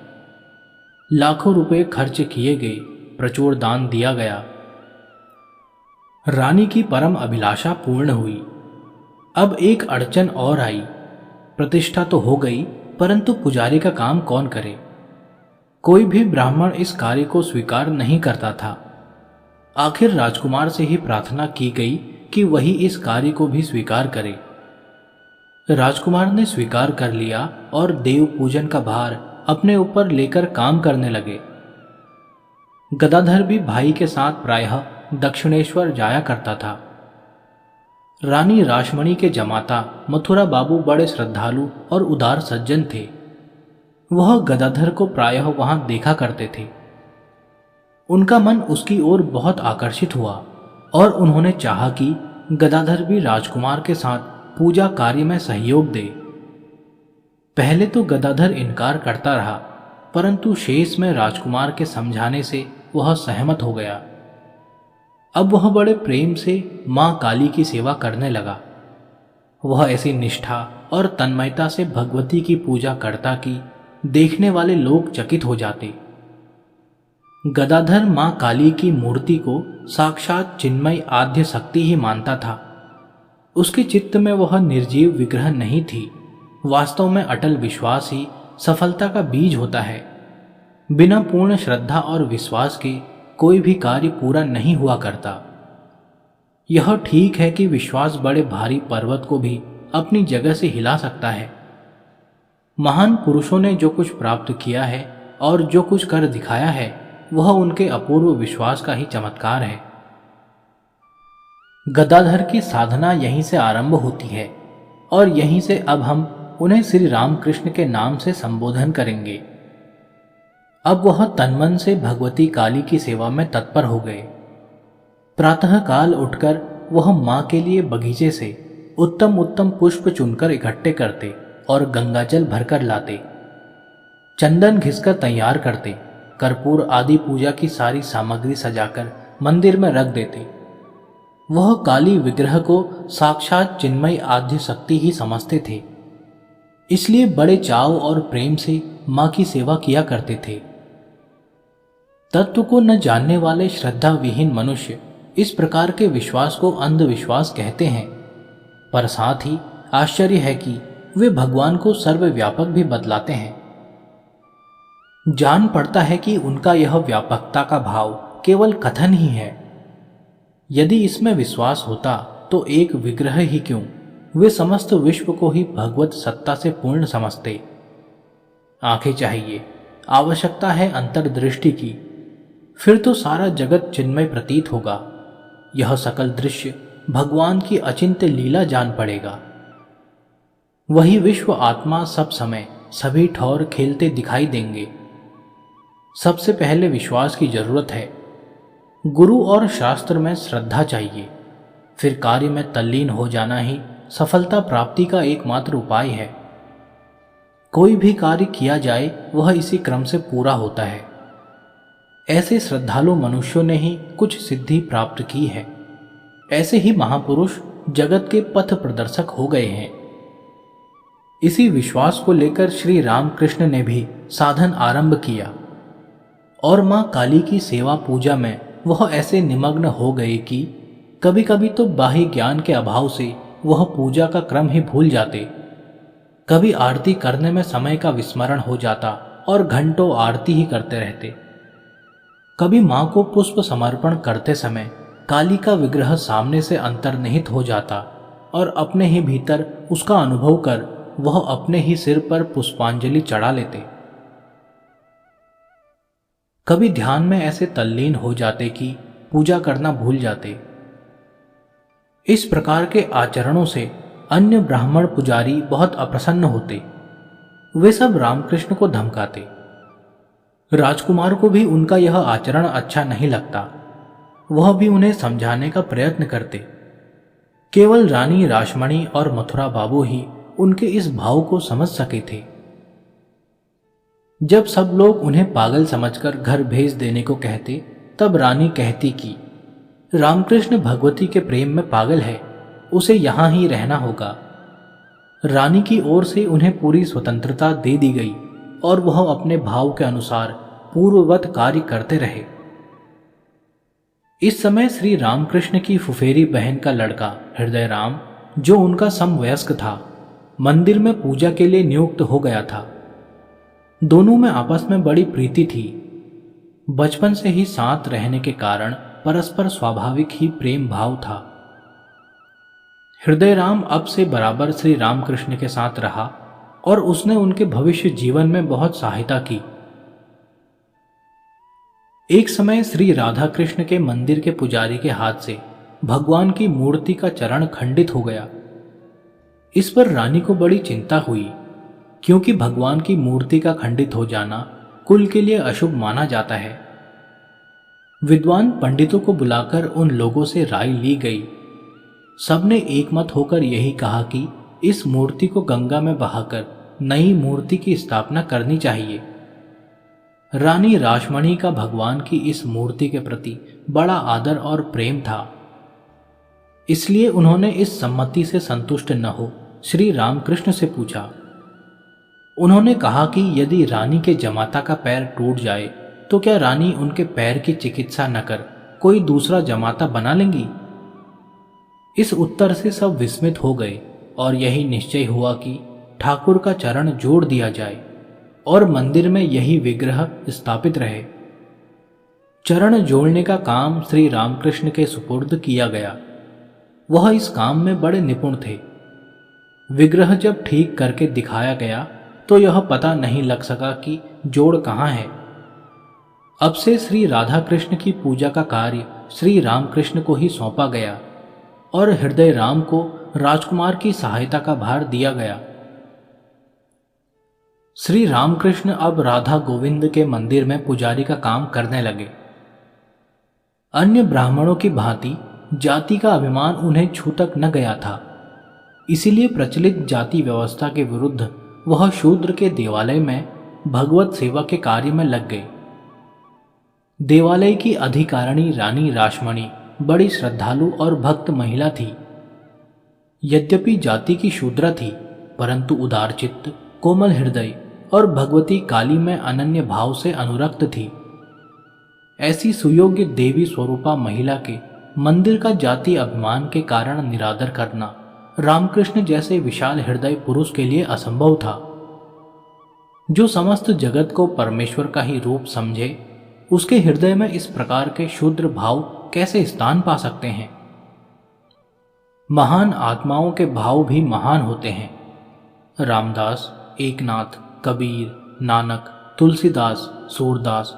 लाखों रुपए खर्च किए गए, प्रचुर दान दिया गया। रानी की परम अभिलाषा पूर्ण हुई। अब एक अड़चन और आई। प्रतिष्ठा तो हो गई, परंतु पुजारी का काम कौन करे? कोई भी ब्राह्मण इस कार्य को स्वीकार नहीं करता था। आखिर राजकुमार से ही प्रार्थना की गई कि वही इस कार्य को भी स्वीकार करे। राजकुमार ने स्वीकार कर लिया और देव पूजन का भार अपने ऊपर लेकर काम करने लगे। गदाधर भी भाई के साथ प्रायः दक्षिणेश्वर जाया करता था। रानी रासमणि के जमाता मथुरा बाबू बड़े श्रद्धालु और उदार सज्जन थे। वह गदाधर को प्रायः वहां देखा करते थे। उनका मन उसकी ओर बहुत आकर्षित हुआ और उन्होंने चाहा कि गदाधर भी राजकुमार के साथ पूजा कार्य में सहयोग दे। पहले तो गदाधर इनकार करता रहा, परंतु शेष में राजकुमार के समझाने से वह सहमत हो गया। अब वह बड़े प्रेम से मां काली की सेवा करने लगा। वह ऐसी निष्ठा और तन्मयता से भगवती की पूजा करता कि देखने वाले लोग चकित हो जाते। गदाधर मां काली की मूर्ति को साक्षात चिन्मय आद्य शक्ति ही मानता था। उसके चित्त में वह निर्जीव विग्रह नहीं थी। वास्तव में अटल विश्वास ही सफलता का बीज होता है। बिना पूर्ण श्रद्धा और विश्वास के कोई भी कार्य पूरा नहीं हुआ करता। यह ठीक है कि विश्वास बड़े भारी पर्वत को भी अपनी जगह से हिला सकता है। महान पुरुषों ने जो कुछ प्राप्त किया है और जो कुछ कर दिखाया है, वह उनके अपूर्व विश्वास का ही चमत्कार है। गदाधर की साधना यहीं से आरंभ होती है और यहीं से अब हम उन्हें श्री रामकृष्ण के नाम से संबोधन करेंगे। अब वह तनमन से भगवती काली की सेवा में तत्पर हो गए। प्रातः काल उठकर वह मां के लिए बगीचे से उत्तम उत्तम पुष्प चुनकर इकट्ठे करते और गंगाजल भरकर लाते। चंदन घिसकर तैयार करते। कर्पूर आदि पूजा की सारी सामग्री सजाकर मंदिर में रख देते। वह काली विग्रह को साक्षात चिन्मय आद्य शक्ति ही समझते थे, इसलिए बड़े चाव और प्रेम से मां की सेवा किया करते थे। तत्व को न जानने वाले श्रद्धा विहीन मनुष्य इस प्रकार के विश्वास को अंधविश्वास कहते हैं, पर साथ ही आश्चर्य है कि वे भगवान को सर्वव्यापक भी बतलाते हैं। जान पड़ता है कि उनका यह व्यापकता का भाव केवल कथन ही है। यदि इसमें विश्वास होता तो एक विग्रह ही क्यों, वे समस्त विश्व को ही भगवत सत्ता से पूर्ण समझते। आंखें चाहिए, आवश्यकता है अंतर्दृष्टि की, फिर तो सारा जगत चिन्मय प्रतीत होगा। यह सकल दृश्य भगवान की अचिंत्य लीला जान पड़ेगा। वही विश्व आत्मा सब समय सभी ठौर खेलते दिखाई देंगे। सबसे पहले विश्वास की जरूरत है। गुरु और शास्त्र में श्रद्धा चाहिए, फिर कार्य में तल्लीन हो जाना ही सफलता प्राप्ति का एकमात्र उपाय है। कोई भी कार्य किया जाए वह इसी क्रम से पूरा होता है। ऐसे श्रद्धालु मनुष्यों ने ही कुछ सिद्धि प्राप्त की है। ऐसे ही महापुरुष जगत के पथ प्रदर्शक हो गए हैं। इसी विश्वास को लेकर श्री रामकृष्ण ने भी साधन आरंभ किया और मां काली की सेवा पूजा में वह ऐसे निमग्न हो गए कि कभी कभी तो बाह्य ज्ञान के अभाव से वह पूजा का क्रम ही भूल जाते। कभी आरती करने में समय का विस्मरण हो जाता और घंटों आरती ही करते रहते। कभी मां को पुष्प समर्पण करते समय काली का विग्रह सामने से अंतर्निहित हो जाता और अपने ही भीतर उसका अनुभव कर वह अपने ही सिर पर पुष्पांजलि चढ़ा लेते। कभी ध्यान में ऐसे तल्लीन हो जाते कि पूजा करना भूल जाते। इस प्रकार के आचरणों से अन्य ब्राह्मण पुजारी बहुत अप्रसन्न होते। वे सब रामकृष्ण को धमकाते। राजकुमार को भी उनका यह आचरण अच्छा नहीं लगता। वह भी उन्हें समझाने का प्रयत्न करते। केवल रानी रासमणी और मथुरा बाबू ही उनके इस भाव को समझ सके थे। जब सब लोग उन्हें पागल समझकर घर भेज देने को कहते, तब रानी कहती कि रामकृष्ण भगवती के प्रेम में पागल है, उसे यहां ही रहना होगा। रानी की ओर से उन्हें पूरी स्वतंत्रता दे दी गई और वह अपने भाव के अनुसार पूर्ववत कार्य करते रहे। इस समय श्री रामकृष्ण की फुफेरी बहन का लड़का हृदय राम, जो उनका समवयस्क था, मंदिर में पूजा के लिए नियुक्त हो गया था। दोनों में आपस में बड़ी प्रीति थी। बचपन से ही साथ रहने के कारण परस्पर स्वाभाविक ही प्रेम भाव था। हृदय राम अब से बराबर श्री रामकृष्ण के साथ रहा और उसने उनके भविष्य जीवन में बहुत सहायता की। एक समय श्री राधा कृष्ण के मंदिर के पुजारी के हाथ से भगवान की मूर्ति का चरण खंडित हो गया। इस पर रानी को बड़ी चिंता हुई, क्योंकि भगवान की मूर्ति का खंडित हो जाना कुल के लिए अशुभ माना जाता है। विद्वान पंडितों को बुलाकर उन लोगों से राय ली गई। सबने एकमत होकर यही कहा कि इस मूर्ति को गंगा में बहाकर नई मूर्ति की स्थापना करनी चाहिए। रानी रासमणी का भगवान की इस मूर्ति के प्रति बड़ा आदर और प्रेम था, इसलिए उन्होंने इस सम्मति से संतुष्ट न हो श्री रामकृष्ण से पूछा। उन्होंने कहा कि यदि रानी के जमाता का पैर टूट जाए तो क्या रानी उनके पैर की चिकित्सा न कर कोई दूसरा जमाता बना लेंगी? इस उत्तर से सब विस्मित हो गए और यही निश्चय हुआ कि ठाकुर का चरण जोड़ दिया जाए और मंदिर में यही विग्रह स्थापित रहे। चरण जोड़ने का काम श्री रामकृष्ण के सुपुर्द किया गया। वह इस काम में बड़े निपुण थे। विग्रह जब ठीक करके दिखाया गया तो यह पता नहीं लग सका कि जोड़ कहाँ है। अब से श्री राधा कृष्ण की पूजा का कार्य श्री रामकृष्ण को ही सौंपा गया और हृदय राम को राजकुमार की सहायता का भार दिया गया। श्री रामकृष्ण अब राधा गोविंद के मंदिर में पुजारी का काम करने लगे। अन्य ब्राह्मणों की भांति जाति का अभिमान उन्हें छू तक न गया था, इसीलिए प्रचलित जाति व्यवस्था के विरुद्ध वह शूद्र के देवालय में भगवत सेवा के कार्य में लग गए। देवालय की अधिकारिणी रानी रासमणी बड़ी श्रद्धालु और भक्त महिला थी। यद्यपि जाति की शूद्रा थी, परंतु उदारचित्त, कोमल हृदय और भगवती काली में अनन्य भाव से अनुरक्त थी। ऐसी सुयोग्य देवी स्वरूपा महिला के मंदिर का जाति अभिमान के कारण निरादर करना रामकृष्ण जैसे विशाल हृदय पुरुष के लिए असंभव था। जो समस्त जगत को परमेश्वर का ही रूप समझे, उसके हृदय में इस प्रकार के शूद्र भाव कैसे स्थान पा सकते हैं? महान आत्माओं के भाव भी महान होते हैं। रामदास, एकनाथ, कबीर, नानक, तुलसीदास, सूरदास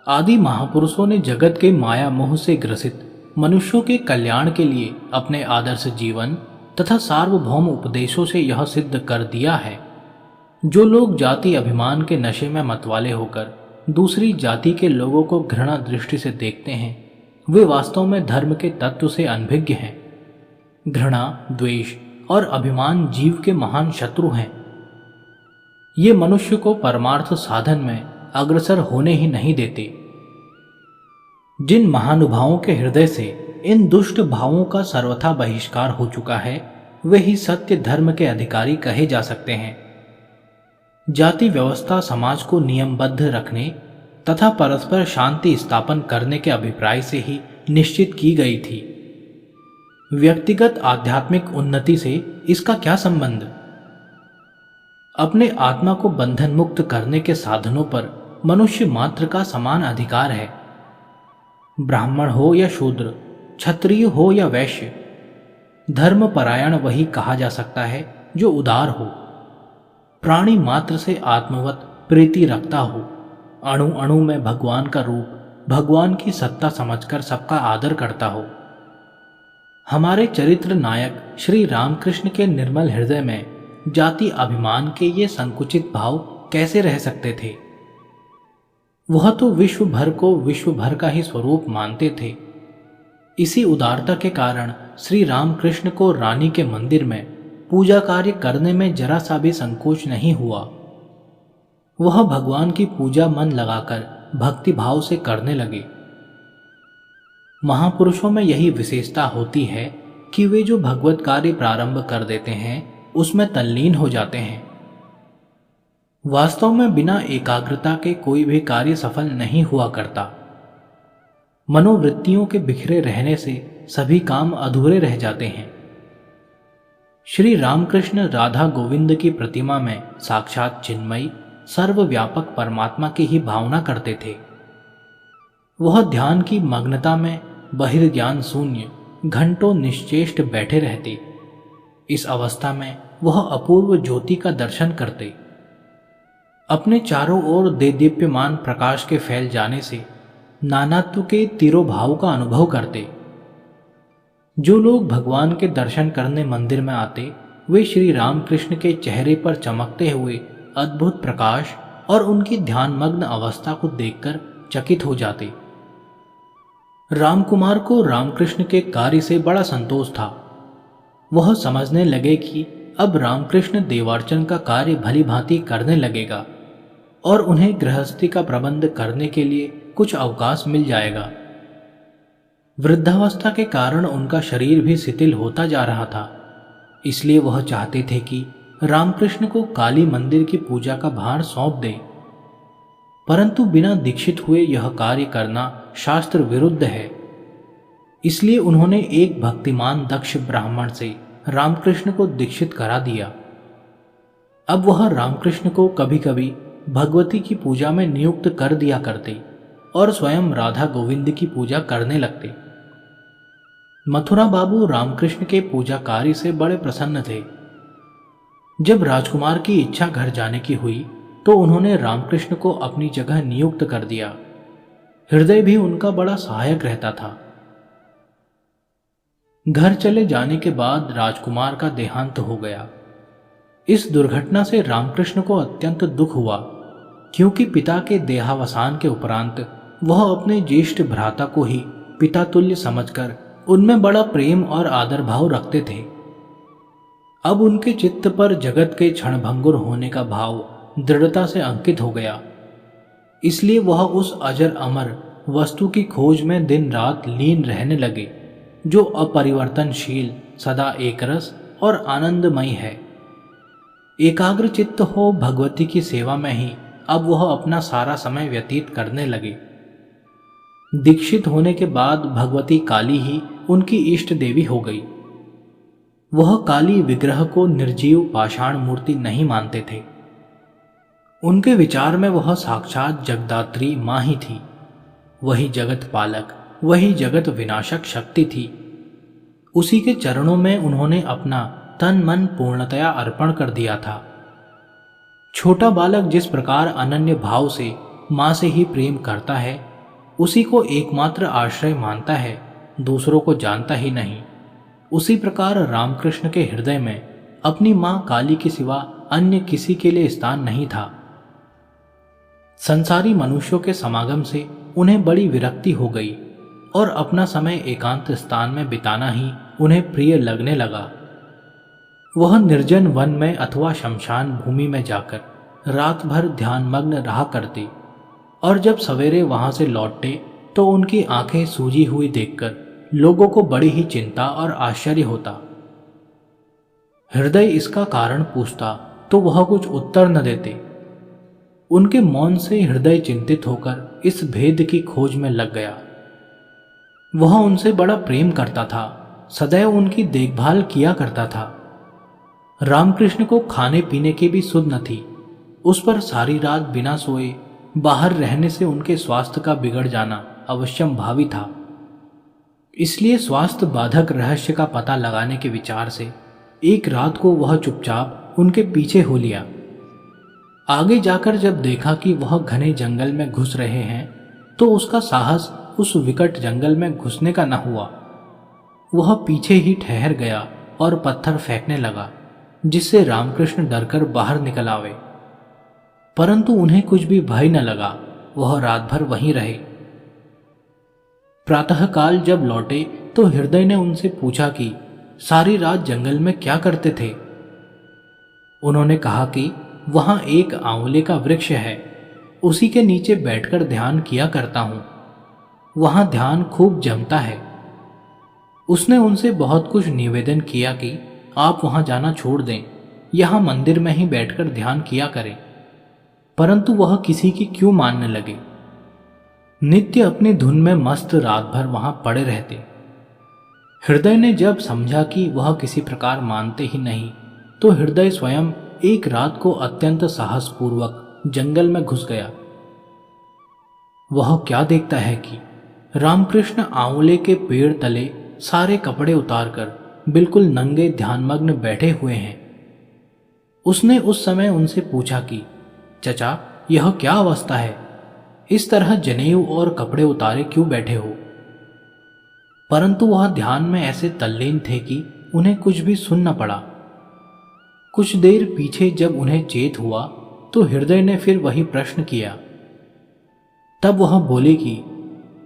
आदि महापुरुषों ने जगत के माया मोह से ग्रसित मनुष्यों के कल्याण के लिए अपने आदर्श जीवन तथा सार्वभौम उपदेशों से यह सिद्ध कर दिया है। जो लोग जाति अभिमान के नशे में मतवाले होकर दूसरी जाति के लोगों को घृणा दृष्टि से देखते हैं, वे वास्तव में धर्म के तत्व से अनभिज्ञ हैं। घृणा, द्वेष और अभिमान जीव के महान शत्रु हैं। ये मनुष्य को परमार्थ साधन में अग्रसर होने ही नहीं देते। जिन महानुभावों के हृदय से इन दुष्ट भावों का सर्वथा बहिष्कार हो चुका है, वे ही सत्य धर्म के अधिकारी कहे जा सकते हैं। जाति व्यवस्था समाज को नियमबद्ध रखने तथा परस्पर शांति स्थापन करने के अभिप्राय से ही निश्चित की गई थी। व्यक्तिगत आध्यात्मिक उन्नति से इसका क्या संबंध? अपने आत्मा को बंधन मुक्त करने के साधनों पर मनुष्य मात्र का समान अधिकार है। ब्राह्मण हो या शूद्र, क्षत्रिय हो या वैश्य, धर्मपरायण वही कहा जा सकता है जो उदार हो, प्राणी मात्र से आत्मवत प्रीति रखता हो, अणु अणु में भगवान का रूप, भगवान की सत्ता समझकर सबका आदर करता हो। हमारे चरित्र नायक श्री रामकृष्ण के निर्मल हृदय में जाति अभिमान के ये संकुचित भाव कैसे रह सकते थे? वह तो विश्व भर को विश्व भर का ही स्वरूप मानते थे। इसी उदारता के कारण श्री रामकृष्ण को रानी के मंदिर में पूजा कार्य करने में जरा सा भी संकोच नहीं हुआ। वह भगवान की पूजा मन लगाकर भक्ति भाव से करने लगे। महापुरुषों में यही विशेषता होती है कि वे जो भगवत कार्य प्रारंभ कर देते हैं उसमें तल्लीन हो जाते हैं। वास्तव में बिना एकाग्रता के कोई भी कार्य सफल नहीं हुआ करता। मनोवृत्तियों के बिखरे रहने से सभी काम अधूरे रह जाते हैं। श्री रामकृष्ण राधा गोविंद की प्रतिमा में साक्षात चिन्मयी सर्वव्यापक परमात्मा की ही भावना करते थे। वह ध्यान की मग्नता में बहिर्ज्ञान शून्य घंटों निश्चेष्ट बैठे रहते। इस अवस्था में वह अपूर्व ज्योति का दर्शन करते। अपने चारों ओर देदीप्यमान प्रकाश के फैल जाने से नानात्व के तिरोभाव का अनुभव करते। जो लोग भगवान के दर्शन करने मंदिर में आते, वे श्री रामकृष्ण के चेहरे पर चमकते हुए अद्भुत प्रकाश और उनकी ध्यानमग्न अवस्था को देखकर चकित हो जाते। रामकुमार को रामकृष्ण के कार्य से बड़ा संतोष था। वह समझने लगे कि अब रामकृष्ण देवार्चन का कार्य भली भांति करने लगेगा और उन्हें गृहस्थी का प्रबंध करने के लिए कुछ अवकाश मिल जाएगा। वृद्धावस्था के कारण उनका शरीर भी शिथिल होता जा रहा था, इसलिए वह चाहते थे कि रामकृष्ण को काली मंदिर की पूजा का भार सौंप दें। परंतु बिना दीक्षित हुए यह कार्य करना शास्त्र विरुद्ध है। इसलिए उन्होंने एक भक्तिमान दक्ष ब्राह्मण से रामकृष्ण को दीक्षित करा दिया। अब वह रामकृष्ण को कभी कभी भगवती की पूजा में नियुक्त कर दिया करते और स्वयं राधा गोविंद की पूजा करने लगते। मथुरा बाबू रामकृष्ण के पूजा कार्य से बड़े प्रसन्न थे। जब राजकुमार की इच्छा घर जाने की हुई तो उन्होंने रामकृष्ण को अपनी जगह नियुक्त कर दिया। हृदय भी उनका बड़ा सहायक रहता था। घर चले जाने के बाद राजकुमार का देहांत हो गया। इस दुर्घटना से रामकृष्ण को अत्यंत दुख हुआ, क्योंकि पिता के देहावसान के उपरांत वह अपने ज्येष्ठ भ्राता को ही पिता तुल्य समझकर उनमें बड़ा प्रेम और आदर भाव रखते थे। अब उनके चित्त पर जगत के क्षणभंगुर होने का भाव दृढ़ता से अंकित हो गया। इसलिए वह उस अजर अमर वस्तु की खोज में दिन रात लीन रहने लगे, जो अपरिवर्तनशील, सदा एकरस और आनंदमय है। एकाग्र चित्त हो भगवती की सेवा में ही अब वह अपना सारा समय व्यतीत करने लगे। दीक्षित होने के बाद भगवती काली ही उनकी इष्ट देवी हो गई। वह काली विग्रह को निर्जीव पाषाण मूर्ति नहीं मानते थे। उनके विचार में वह साक्षात जगदात्री मां ही थी। वही जगत पालक, वही जगत विनाशक शक्ति थी। उसी के चरणों में उन्होंने अपना तन मन पूर्णतया अर्पण कर दिया था। छोटा बालक जिस प्रकार अनन्य भाव से मां से ही प्रेम करता है, उसी को एकमात्र आश्रय मानता है, दूसरों को जानता ही नहीं, उसी प्रकार रामकृष्ण के हृदय में अपनी मां काली के सिवा अन्य किसी के लिए स्थान नहीं था। संसारी मनुष्यों के समागम से उन्हें बड़ी विरक्ति हो गई और अपना समय एकांत स्थान में बिताना ही उन्हें प्रिय लगने लगा। वह निर्जन वन में अथवा शमशान भूमि में जाकर रात भर ध्यानमग्न रहा करते और जब सवेरे वहां से लौटते तो उनकी आंखें सूजी हुई देखकर लोगों को बड़ी ही चिंता और आश्चर्य होता। हृदय इसका कारण पूछता तो वह कुछ उत्तर न देते। उनके मौन से हृदय चिंतित होकर इस भेद की खोज में लग गया। वह उनसे बड़ा प्रेम करता था, सदैव उनकी देखभाल किया करता था। रामकृष्ण को खाने पीने की भी सुध न थी। उस पर सारी रात बिना सोए बाहर रहने से उनके स्वास्थ्य का बिगड़ जाना अवश्यंभावी था। इसलिए स्वास्थ्य बाधक रहस्य का पता लगाने के विचार से एक रात को वह चुपचाप उनके पीछे हो लिया। आगे जाकर जब देखा कि वह घने जंगल में घुस रहे हैं तो उसका साहस उस विकट जंगल में घुसने का न हुआ। वह पीछे ही ठहर गया और पत्थर फेंकने लगा, जिससे रामकृष्ण डरकर बाहर निकल आवे। परंतु उन्हें कुछ भी भय न लगा। वह रात भर वहीं रहे। प्रातःकाल जब लौटे तो हृदय ने उनसे पूछा कि सारी रात जंगल में क्या करते थे। उन्होंने कहा कि वहां एक आंवले का वृक्ष है, उसी के नीचे बैठकर ध्यान किया करता हूं। वहां ध्यान खूब जमता है। उसने उनसे बहुत कुछ निवेदन किया कि आप वहां जाना छोड़ दें, यहां मंदिर में ही बैठकर ध्यान किया करें। परंतु वह किसी की क्यों मानने लगे। नित्य अपनी धुन में मस्त रात भर वहां पड़े रहते। हृदय ने जब समझा कि वह किसी प्रकार मानते ही नहीं, तो हृदय स्वयं एक रात को अत्यंत साहसपूर्वक जंगल में घुस गया। वह क्या देखता है कि रामकृष्ण आंवले के पेड़ तले सारे कपड़े उतारकर बिल्कुल नंगे ध्यानमग्न बैठे हुए हैं। उसने उस समय उनसे पूछा कि चचा, यह क्या अवस्था है, इस तरह जनेऊ और कपड़े उतारे क्यों बैठे हो। परंतु वह ध्यान में ऐसे तल्लीन थे कि उन्हें कुछ भी सुन न पड़ा। कुछ देर पीछे जब उन्हें चेत हुआ तो हृदय ने फिर वही प्रश्न किया। तब वह बोले कि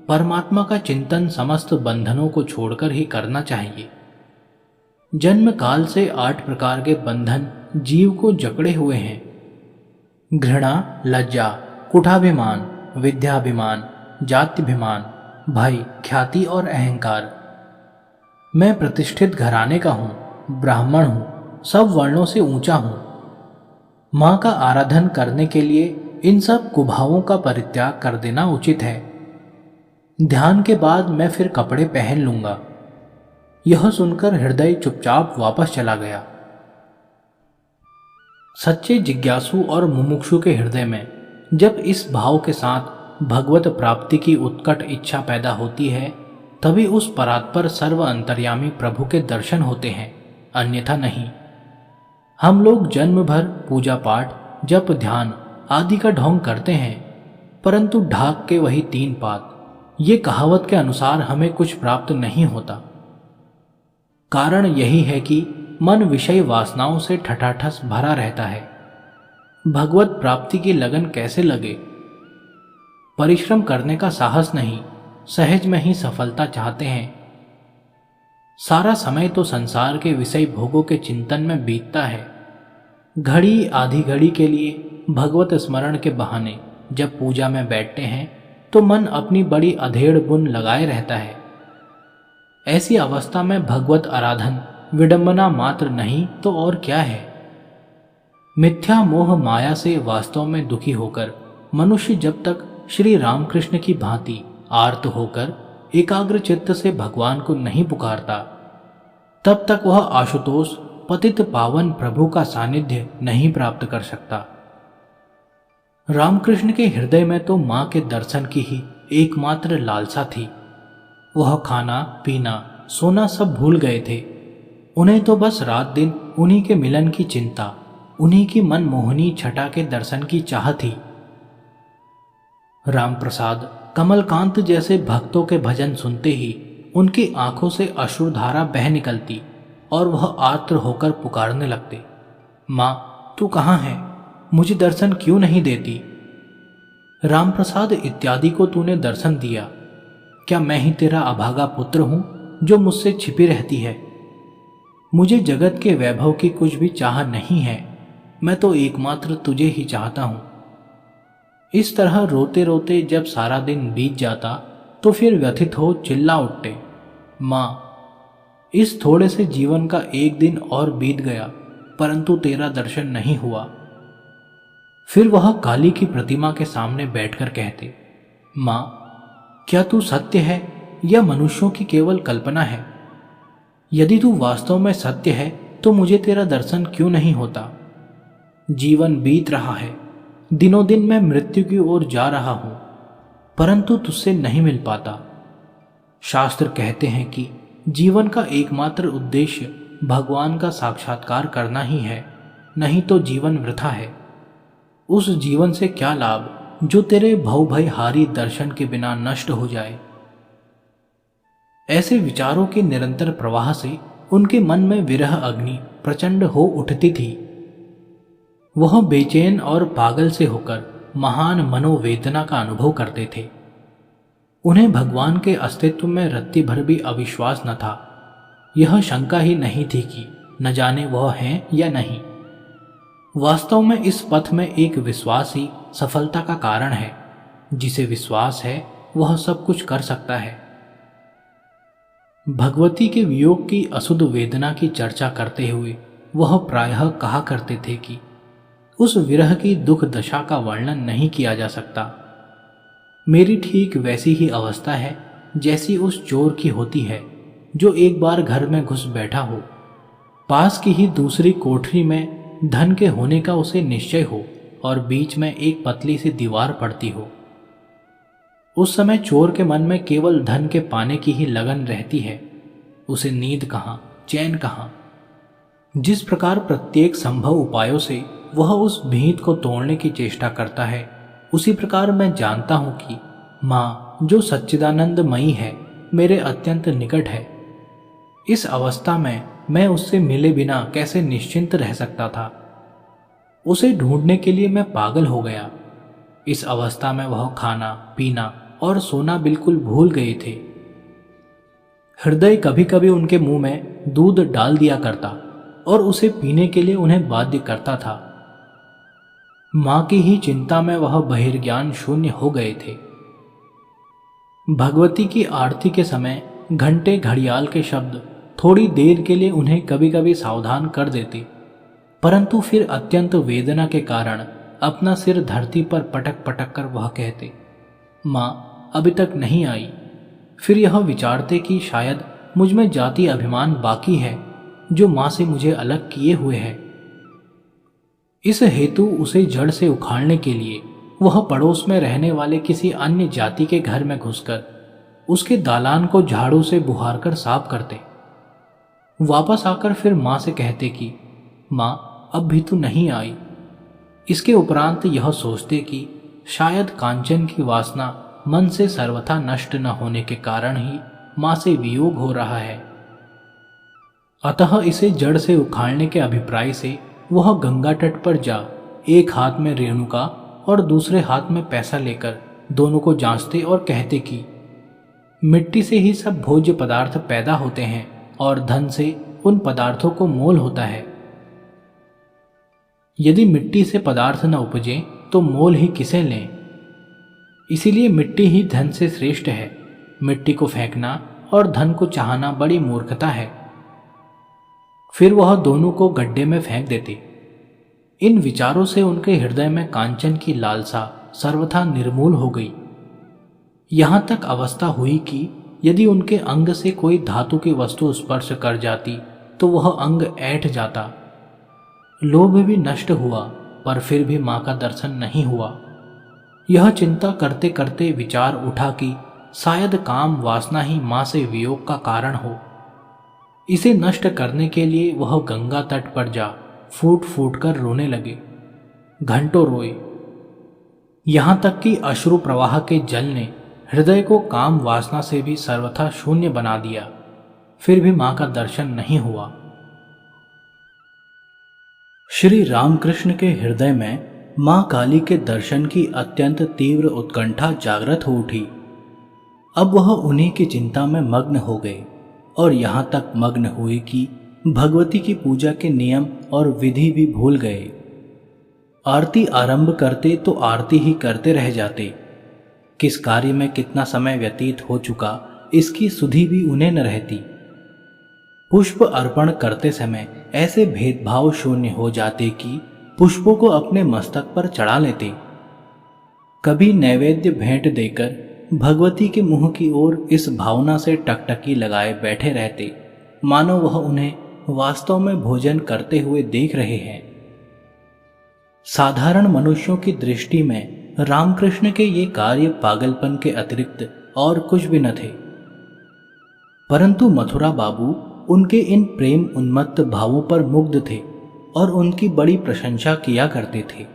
परमात्मा का चिंतन समस्त बंधनों को छोड़कर ही करना चाहिए। जन्म काल से 8 प्रकार के बंधन जीव को जकड़े हुए हैं। घृणा, लज्जा, कुठाभिमान, विद्याभिमान, जात्यभिमान, भय, ख्याति और अहंकार। मैं प्रतिष्ठित घराने का हूं, ब्राह्मण हूं, सब वर्णों से ऊंचा हूं। मां का आराधन करने के लिए इन सब कुभावों का परित्याग कर देना उचित है। ध्यान के बाद मैं फिर कपड़े पहन लूंगा। यह सुनकर हृदय चुपचाप वापस चला गया। सच्चे जिज्ञासु और मुमुक्षु के हृदय में जब इस भाव के साथ भगवत प्राप्ति की उत्कट इच्छा पैदा होती है, तभी उस परात्पर सर्व अंतर्यामी प्रभु के दर्शन होते हैं, अन्यथा नहीं। हम लोग जन्म भर पूजा पाठ, जप, ध्यान आदि का ढोंग करते हैं, परंतु ढाक के वही 3 पात, ये कहावत के अनुसार हमें कुछ प्राप्त नहीं होता। कारण यही है कि मन विषय वासनाओं से ठठाठस भरा रहता है। भगवत प्राप्ति की लगन कैसे लगे। परिश्रम करने का साहस नहीं, सहज में ही सफलता चाहते हैं। सारा समय तो संसार के विषय भोगों के चिंतन में बीतता है। घड़ी आधी घड़ी के लिए भगवत स्मरण के बहाने जब पूजा में बैठते हैं तो मन अपनी बड़ी अधेड़ बुन लगाए रहता है। ऐसी अवस्था में भगवत आराधन विडंबना मात्र नहीं तो और क्या है। मिथ्या मोह माया से वास्तव में दुखी होकर मनुष्य जब तक श्री रामकृष्ण की भांति आर्त होकर एकाग्र चित्त से भगवान को नहीं पुकारता, तब तक वह आशुतोष पतित पावन प्रभु का सानिध्य नहीं प्राप्त कर सकता। रामकृष्ण के हृदय में तो मां के दर्शन की ही एकमात्र लालसा थी। वह खाना पीना सोना सब भूल गए थे। उन्हें तो बस रात दिन उन्हीं के मिलन की चिंता, उन्हीं की मनमोहनी छटा के दर्शन की चाह थी। राम प्रसाद कमलकांत जैसे भक्तों के भजन सुनते ही उनकी आंखों से अश्रुधारा बह निकलती और वह आर्द्र होकर पुकारने लगते, मां तू कहाँ है, मुझे दर्शन क्यों नहीं देती। राम प्रसाद इत्यादि को तूने दर्शन दिया, क्या मैं ही तेरा अभागा पुत्र हूं जो मुझसे छिपी रहती है। मुझे जगत के वैभव की कुछ भी चाह नहीं है, मैं तो एकमात्र तुझे ही चाहता हूं। इस तरह रोते रोते जब सारा दिन बीत जाता तो फिर व्यथित हो चिल्ला उठते, माँ, इस थोड़े से जीवन का एक दिन और बीत गया, परंतु तेरा दर्शन नहीं हुआ। फिर वह काली की प्रतिमा के सामने बैठकर कहते, माँ, क्या तू सत्य है या मनुष्यों की केवल कल्पना है? यदि तू वास्तव में सत्य है तो मुझे तेरा दर्शन क्यों नहीं होता? जीवन बीत रहा है, दिनों दिन मैं मृत्यु की ओर जा रहा हूं, परंतु तुझसे नहीं मिल पाता। शास्त्र कहते हैं कि जीवन का एकमात्र उद्देश्य भगवान का साक्षात्कार करना ही है, नहीं तो जीवन वृथा है। उस जीवन से क्या लाभ जो तेरे भव भयहारी दर्शन के बिना नष्ट हो जाए। ऐसे विचारों के निरंतर प्रवाह से उनके मन में विरह अग्नि प्रचंड हो उठती थी। वह बेचैन और पागल से होकर महान मनोवेदना का अनुभव करते थे। उन्हें भगवान के अस्तित्व में रत्ती भर भी अविश्वास न था। यह शंका ही नहीं थी कि न जाने वह हैं या नहीं। वास्तव में इस पथ में एक विश्वास ही सफलता का कारण है। जिसे विश्वास है वह सब कुछ कर सकता है। भगवती के वियोग की असुध वेदना की चर्चा करते हुए वह प्रायः कहा करते थे कि उस विरह की दुख दशा का वर्णन नहीं किया जा सकता। मेरी ठीक वैसी ही अवस्था है जैसी उस चोर की होती है जो एक बार घर में घुस बैठा हो, पास की ही दूसरी कोठरी में धन के होने का उसे निश्चय हो और बीच में एक पतली सी दीवार पड़ती हो। उस समय चोर के मन में केवल धन के पाने की ही लगन रहती है। उसे नींद कहाँ, चैन कहाँ। जिस प्रकार प्रत्येक संभव उपायों से वह उस भीत को तोड़ने की चेष्टा करता है, उसी प्रकार मैं जानता हूं कि माँ जो सच्चिदानंदमयी है मेरे अत्यंत निकट है। इस अवस्था में मैं उससे मिले बिना कैसे निश्चिंत रह सकता था। उसे ढूंढने के लिए मैं पागल हो गया। इस अवस्था में वह खाना पीना और सोना बिल्कुल भूल गए थे। हृदय कभी कभी उनके मुंह में दूध डाल दिया करता और उसे पीने के लिए उन्हें बाध्य करता था। मां की ही चिंता में वह बहिर्ज्ञान शून्य हो गए थे। भगवती की आरती के समय घंटे घड़ियाल के शब्द थोड़ी देर के लिए उन्हें कभी कभी सावधान कर देते, परंतु फिर अत्यंत वेदना के कारण अपना सिर धरती पर पटक पटक कर वह कहते, मां अभी तक नहीं आई। फिर यह विचारते कि शायद मुझ में जाति अभिमान बाकी है जो मां से मुझे अलग किए हुए है। इस हेतु उसे जड़ से उखाड़ने के लिए वह पड़ोस में रहने वाले किसी अन्य जाति के घर में घुसकर उसके दालान को झाड़ू से बुहार कर साफ करते। वापस आकर फिर मां से कहते कि मां अब भी तू नहीं आई। इसके उपरांत यह सोचते कि शायद कांचन की वासना मन से सर्वथा नष्ट न होने के कारण ही मां से वियोग हो रहा है। अतः इसे जड़ से उखाड़ने के अभिप्राय से वह गंगा तट पर जा एक हाथ में रेणुका और दूसरे हाथ में पैसा लेकर दोनों को जांचते और कहते कि मिट्टी से ही सब भोज्य पदार्थ पैदा होते हैं और धन से उन पदार्थों को मोल होता है। यदि मिट्टी से पदार्थ न उपजे तो मोल ही किसे लें। इसीलिए मिट्टी ही धन से श्रेष्ठ है। मिट्टी को फेंकना और धन को चाहना बड़ी मूर्खता है। फिर वह दोनों को गड्ढे में फेंक देते। इन विचारों से उनके हृदय में कांचन की लालसा सर्वथा निर्मूल हो गई। यहां तक अवस्था हुई कि यदि उनके अंग से कोई धातु की वस्तु स्पर्श कर जाती तो वह अंग ऐंठ जाता। लोभ भी नष्ट हुआ, पर फिर भी मां का दर्शन नहीं हुआ। यह चिंता करते करते विचार उठा कि शायद काम वासना ही मां से वियोग का कारण हो। इसे नष्ट करने के लिए वह गंगा तट पर जा फूट फूट कर रोने लगे। घंटों रोए, यहां तक कि अश्रु प्रवाह के जल ने हृदय को काम वासना से भी सर्वथा शून्य बना दिया। फिर भी मां का दर्शन नहीं हुआ। श्री रामकृष्ण के हृदय में मां काली के दर्शन की अत्यंत तीव्र उत्कंठा जागृत हो उठी। अब वह उन्हीं की चिंता में मग्न हो गए और यहाँ तक मग्न हुए कि भगवती की पूजा के नियम और विधि भी भूल गए। आरती आरंभ करते तो आरती ही करते रह जाते। किस कार्य में कितना समय व्यतीत हो चुका इसकी सुधि भी उन्हें न रहती। पुष्प अर्पण करते समय ऐसे भेदभाव शून्य हो जाते कि पुष्पों को अपने मस्तक पर चढ़ा लेते। कभी नैवेद्य भेंट देकर भगवती के मुंह की ओर इस भावना से टकटकी लगाए बैठे रहते मानो वह उन्हें वास्तव में भोजन करते हुए देख रहे हैं। साधारण मनुष्यों की दृष्टि में रामकृष्ण के ये कार्य पागलपन के अतिरिक्त और कुछ भी न थे, परंतु मथुरा बाबू उनके इन प्रेम उन्मत्त भावों पर मुग्ध थे और उनकी बड़ी प्रशंसा किया करते थे।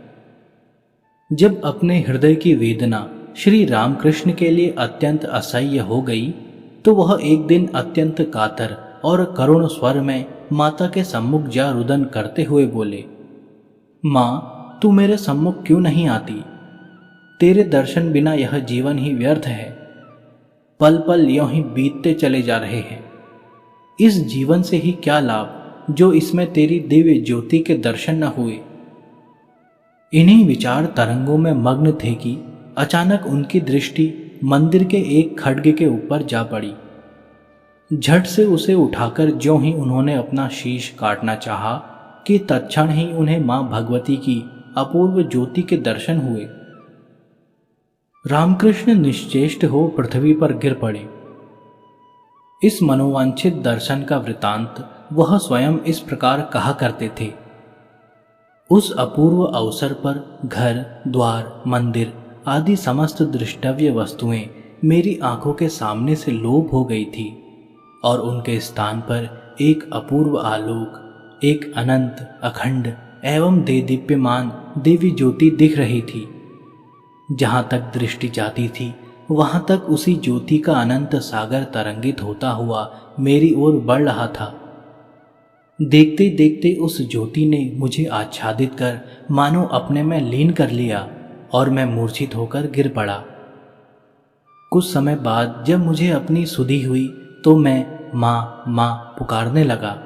जब अपने हृदय की वेदना श्री रामकृष्ण के लिए अत्यंत असह्य हो गई तो वह एक दिन अत्यंत कातर और करुण स्वर में माता के सम्मुख जा रुदन करते हुए बोले, माँ, तू मेरे सम्मुख क्यों नहीं आती? तेरे दर्शन बिना यह जीवन ही व्यर्थ है। पल पल यों ही बीतते चले जा रहे हैं। इस जीवन से ही क्या लाभ जो इसमें तेरी दिव्य ज्योति के दर्शन न हुए। इन्हीं विचार तरंगों में मग्न थे कि अचानक उनकी दृष्टि मंदिर के एक खड्ग के ऊपर जा पड़ी। झट से उसे उठाकर ज्यों ही उन्होंने अपना शीश काटना चाहा कि तत्क्षण ही उन्हें मां भगवती की अपूर्व ज्योति के दर्शन हुए। रामकृष्ण निश्चेष्ट हो पृथ्वी पर गिर पड़े। इस मनोवांछित दर्शन का वृतांत वह स्वयं इस प्रकार कहा करते थे। उस अपूर्व अवसर पर घर, द्वार, मंदिर आदि समस्त दृष्टव्य वस्तुएं मेरी आंखों के सामने से लोप हो गई थी और उनके स्थान पर एक अपूर्व आलोक, एक अनंत, अखंड एवं देदीप्यमान दिव्य ज्योति दिख रही थी। जहां तक दृष्टि जाती थी वहां तक उसी ज्योति का अनंत सागर तरंगित होता हुआ मेरी ओर बढ़ रहा था। देखते देखते उस ज्योति ने मुझे आच्छादित कर मानो अपने में लीन कर लिया और मैं मूर्छित होकर गिर पड़ा। कुछ समय बाद जब मुझे अपनी सुधि हुई तो मैं माँ माँ पुकारने लगा।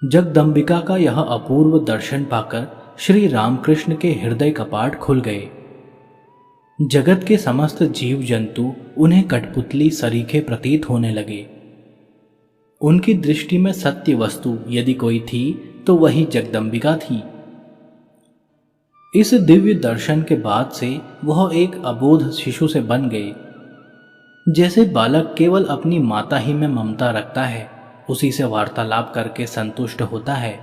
जगदम्बिका का यह अपूर्व दर्शन पाकर श्री रामकृष्ण के हृदय कपाट खुल गए। जगत के समस्त जीव जंतु उन्हें कठपुतली सरीखे प्रतीत होने लगे। उनकी दृष्टि में सत्य वस्तु यदि कोई थी तो वही जगदम्बिका थी। इस दिव्य दर्शन के बाद से वह एक अबोध शिशु से बन गए। जैसे बालक केवल अपनी माता ही में ममता रखता है, उसी से वार्तालाप करके संतुष्ट होता है,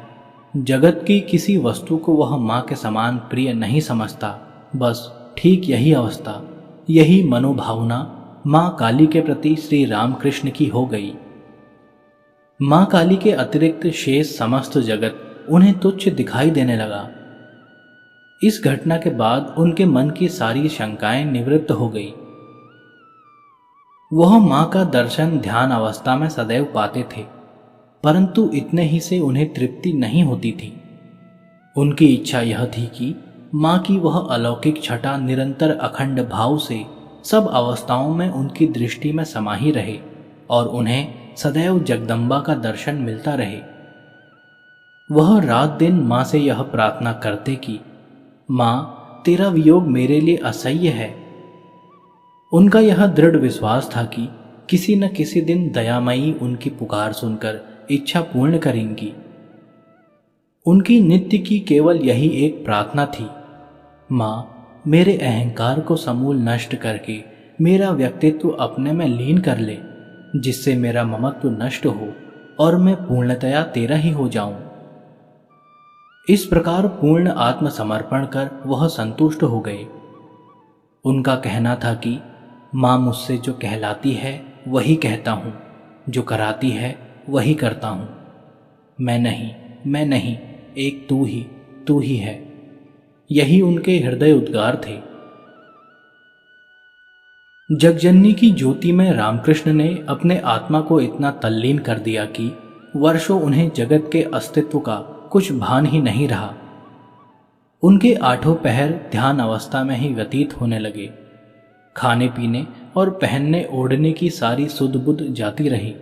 जगत की किसी वस्तु को वह माँ के समान प्रिय नहीं समझता। बस ठीक यही अवस्था, यही मनोभावना माँ काली के प्रति श्री रामकृष्ण की हो गई। माँ काली के अतिरिक्त शेष समस्त जगत उन्हें तुच्छ दिखाई देने लगा। इस घटना के बाद उनके मन की सारी शंकाएं निवृत्त हो गई। वह माँ का दर्शन ध्यान अवस्था में सदैव पाते थे, परंतु इतने ही से उन्हें तृप्ति नहीं होती थी। उनकी इच्छा यह थी कि माँ की वह अलौकिक छटा निरंतर अखंड भाव से सब अवस्थाओं में उनकी दृष्टि में समाही रहे और उन्हें सदैव जगदम्बा का दर्शन मिलता रहे। वह रात दिन माँ से यह प्रार्थना करते कि माँ, तेरा वियोग मेरे लिए असह्य है। उनका यह दृढ़ विश्वास था कि किसी न किसी दिन दयामयी उनकी पुकार सुनकर इच्छा पूर्ण करेंगी। उनकी नित्य की केवल यही एक प्रार्थना थी, माँ, मेरे अहंकार को समूल नष्ट करके मेरा व्यक्तित्व अपने में लीन कर ले, जिससे मेरा ममत्व नष्ट हो और मैं पूर्णतया तेरा ही हो जाऊं। इस प्रकार पूर्ण आत्मसमर्पण कर वह संतुष्ट हो गए। उनका कहना था कि माँ मुझसे जो कहलाती है वही कहता हूँ, जो कराती है वही करता हूँ। मैं नहीं, एक तू ही है। यही उनके हृदय उद्गार थे। जगजननी की ज्योति में रामकृष्ण ने अपने आत्मा को इतना तल्लीन कर दिया कि वर्षों उन्हें जगत के अस्तित्व का कुछ भान ही नहीं रहा। उनके आठों पहर ध्यान अवस्था में ही व्यतीत होने लगे। खाने पीने और पहनने ओढ़ने की सारी सुध बुध जाती रही।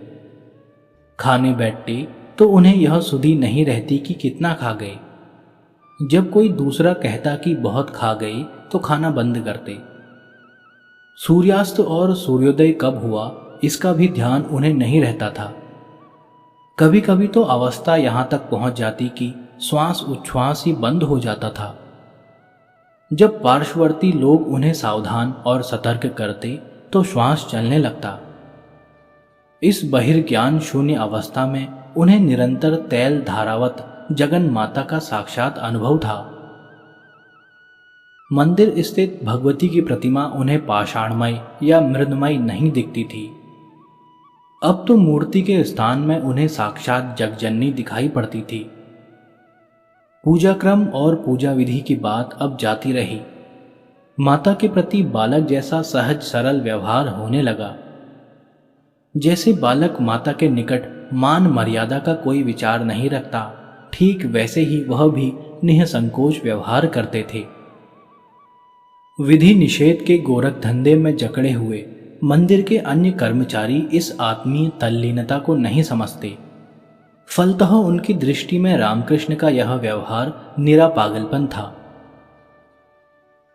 खाने बैठते तो उन्हें यह सुधि नहीं रहती कि कितना खा गए। जब कोई दूसरा कहता कि बहुत खा गए तो खाना बंद करते। सूर्यास्त और सूर्योदय कब हुआ इसका भी ध्यान उन्हें नहीं रहता था। कभी कभी तो अवस्था यहां तक पहुंच जाती कि श्वास उच्छ्वास ही बंद हो जाता था। जब पार्श्ववर्ती लोग उन्हें सावधान और सतर्क करते तो श्वास चलने लगता। इस बहिर्ज्ञान शून्य अवस्था में उन्हें निरंतर तैल धारावत जगन माता का साक्षात अनुभव था। मंदिर स्थित भगवती की प्रतिमा उन्हें पाषाणमय या मृदमय नहीं दिखती थी। अब तो मूर्ति के स्थान में उन्हें साक्षात जगजननी दिखाई पड़ती थी। पूजा क्रम और पूजा विधि की बात अब जाती रही। माता के प्रति बालक जैसा सहज सरल व्यवहार होने लगा। जैसे बालक माता के निकट मान मर्यादा का कोई विचार नहीं रखता, ठीक वैसे ही वह भी निःसंकोच व्यवहार करते थे। विधि निषेध के गोरख धंधे में जकड़े हुए मंदिर के अन्य कर्मचारी इस आत्मीय तल्लीनता को नहीं समझते। फलतः उनकी दृष्टि में रामकृष्ण का यह व्यवहार निरा पागलपन था।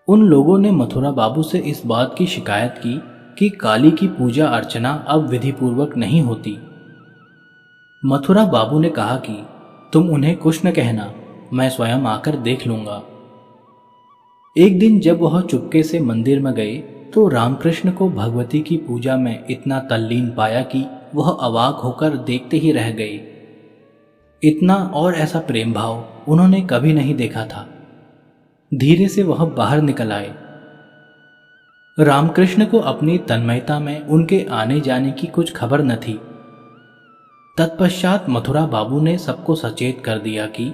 उन लोगों ने मथुरा बाबू से इस बात की शिकायत की कि काली की पूजा अर्चना अब विधिपूर्वक नहीं होती। मथुरा बाबू ने कहा कि तुम उन्हें कुछ न कहना, मैं स्वयं आकर देख लूंगा। एक दिन जब वह चुपके से मंदिर में गए तो रामकृष्ण को भगवती की पूजा में इतना तल्लीन पाया कि वह अवाक होकर देखते ही रह गए। इतना और ऐसा प्रेम भाव उन्होंने कभी नहीं देखा था। धीरे से वह बाहर निकल आए। रामकृष्ण को अपनी तन्मयता में उनके आने जाने की कुछ खबर न थी। तत्पश्चात मथुरा बाबू ने सबको सचेत कर दिया कि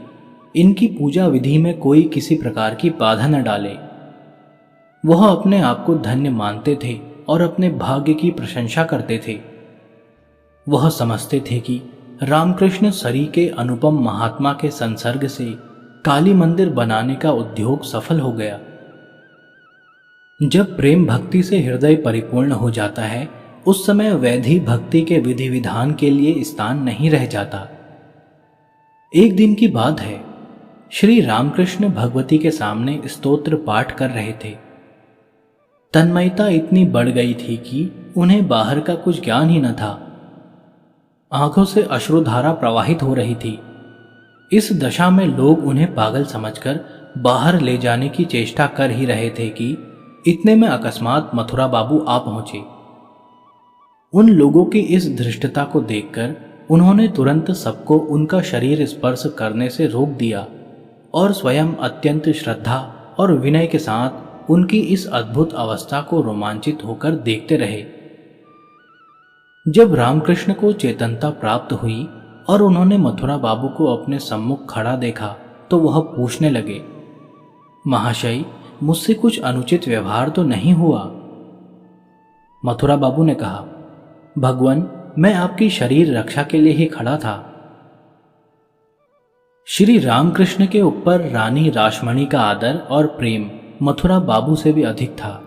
इनकी पूजा विधि में कोई किसी प्रकार की बाधा न डाले। वह अपने आप को धन्य मानते थे और अपने भाग्य की प्रशंसा करते थे। वह समझते थे कि रामकृष्ण सरी के अनुपम महात्मा के संसर्ग से काली मंदिर बनाने का उद्योग सफल हो गया। जब प्रेम भक्ति से हृदय परिपूर्ण हो जाता है, उस समय वैधि भक्ति के विधि विधान के लिए स्थान नहीं रह जाता। एक दिन की बात है, श्री रामकृष्ण भगवती के सामने स्तोत्र पाठ कर रहे थे। तन्मयता इतनी बढ़ गई थी कि उन्हें बाहर का कुछ ज्ञान ही न था। आंखों से अश्रुधारा प्रवाहित हो रही थी। इस दशा में लोग उन्हें पागल समझकर बाहर ले जाने की चेष्टा कर ही रहे थे कि इतने में अकस्मात मथुरा बाबू आ पहुंचे। उन लोगों की इस धृष्टता को देखकर उन्होंने तुरंत सबको उनका शरीर स्पर्श करने से रोक दिया और स्वयं अत्यंत श्रद्धा और विनय के साथ उनकी इस अद्भुत अवस्था को रोमांचित होकर देखते रहे। जब रामकृष्ण को चेतनता प्राप्त हुई और उन्होंने मथुरा बाबू को अपने सम्मुख खड़ा देखा तो वह पूछने लगे, महाशय, मुझसे कुछ अनुचित व्यवहार तो नहीं हुआ? मथुरा बाबू ने कहा, भगवान, मैं आपकी शरीर रक्षा के लिए ही खड़ा था। श्री रामकृष्ण के ऊपर रानी रासमणी का आदर और प्रेम मथुरा बाबू से भी अधिक था।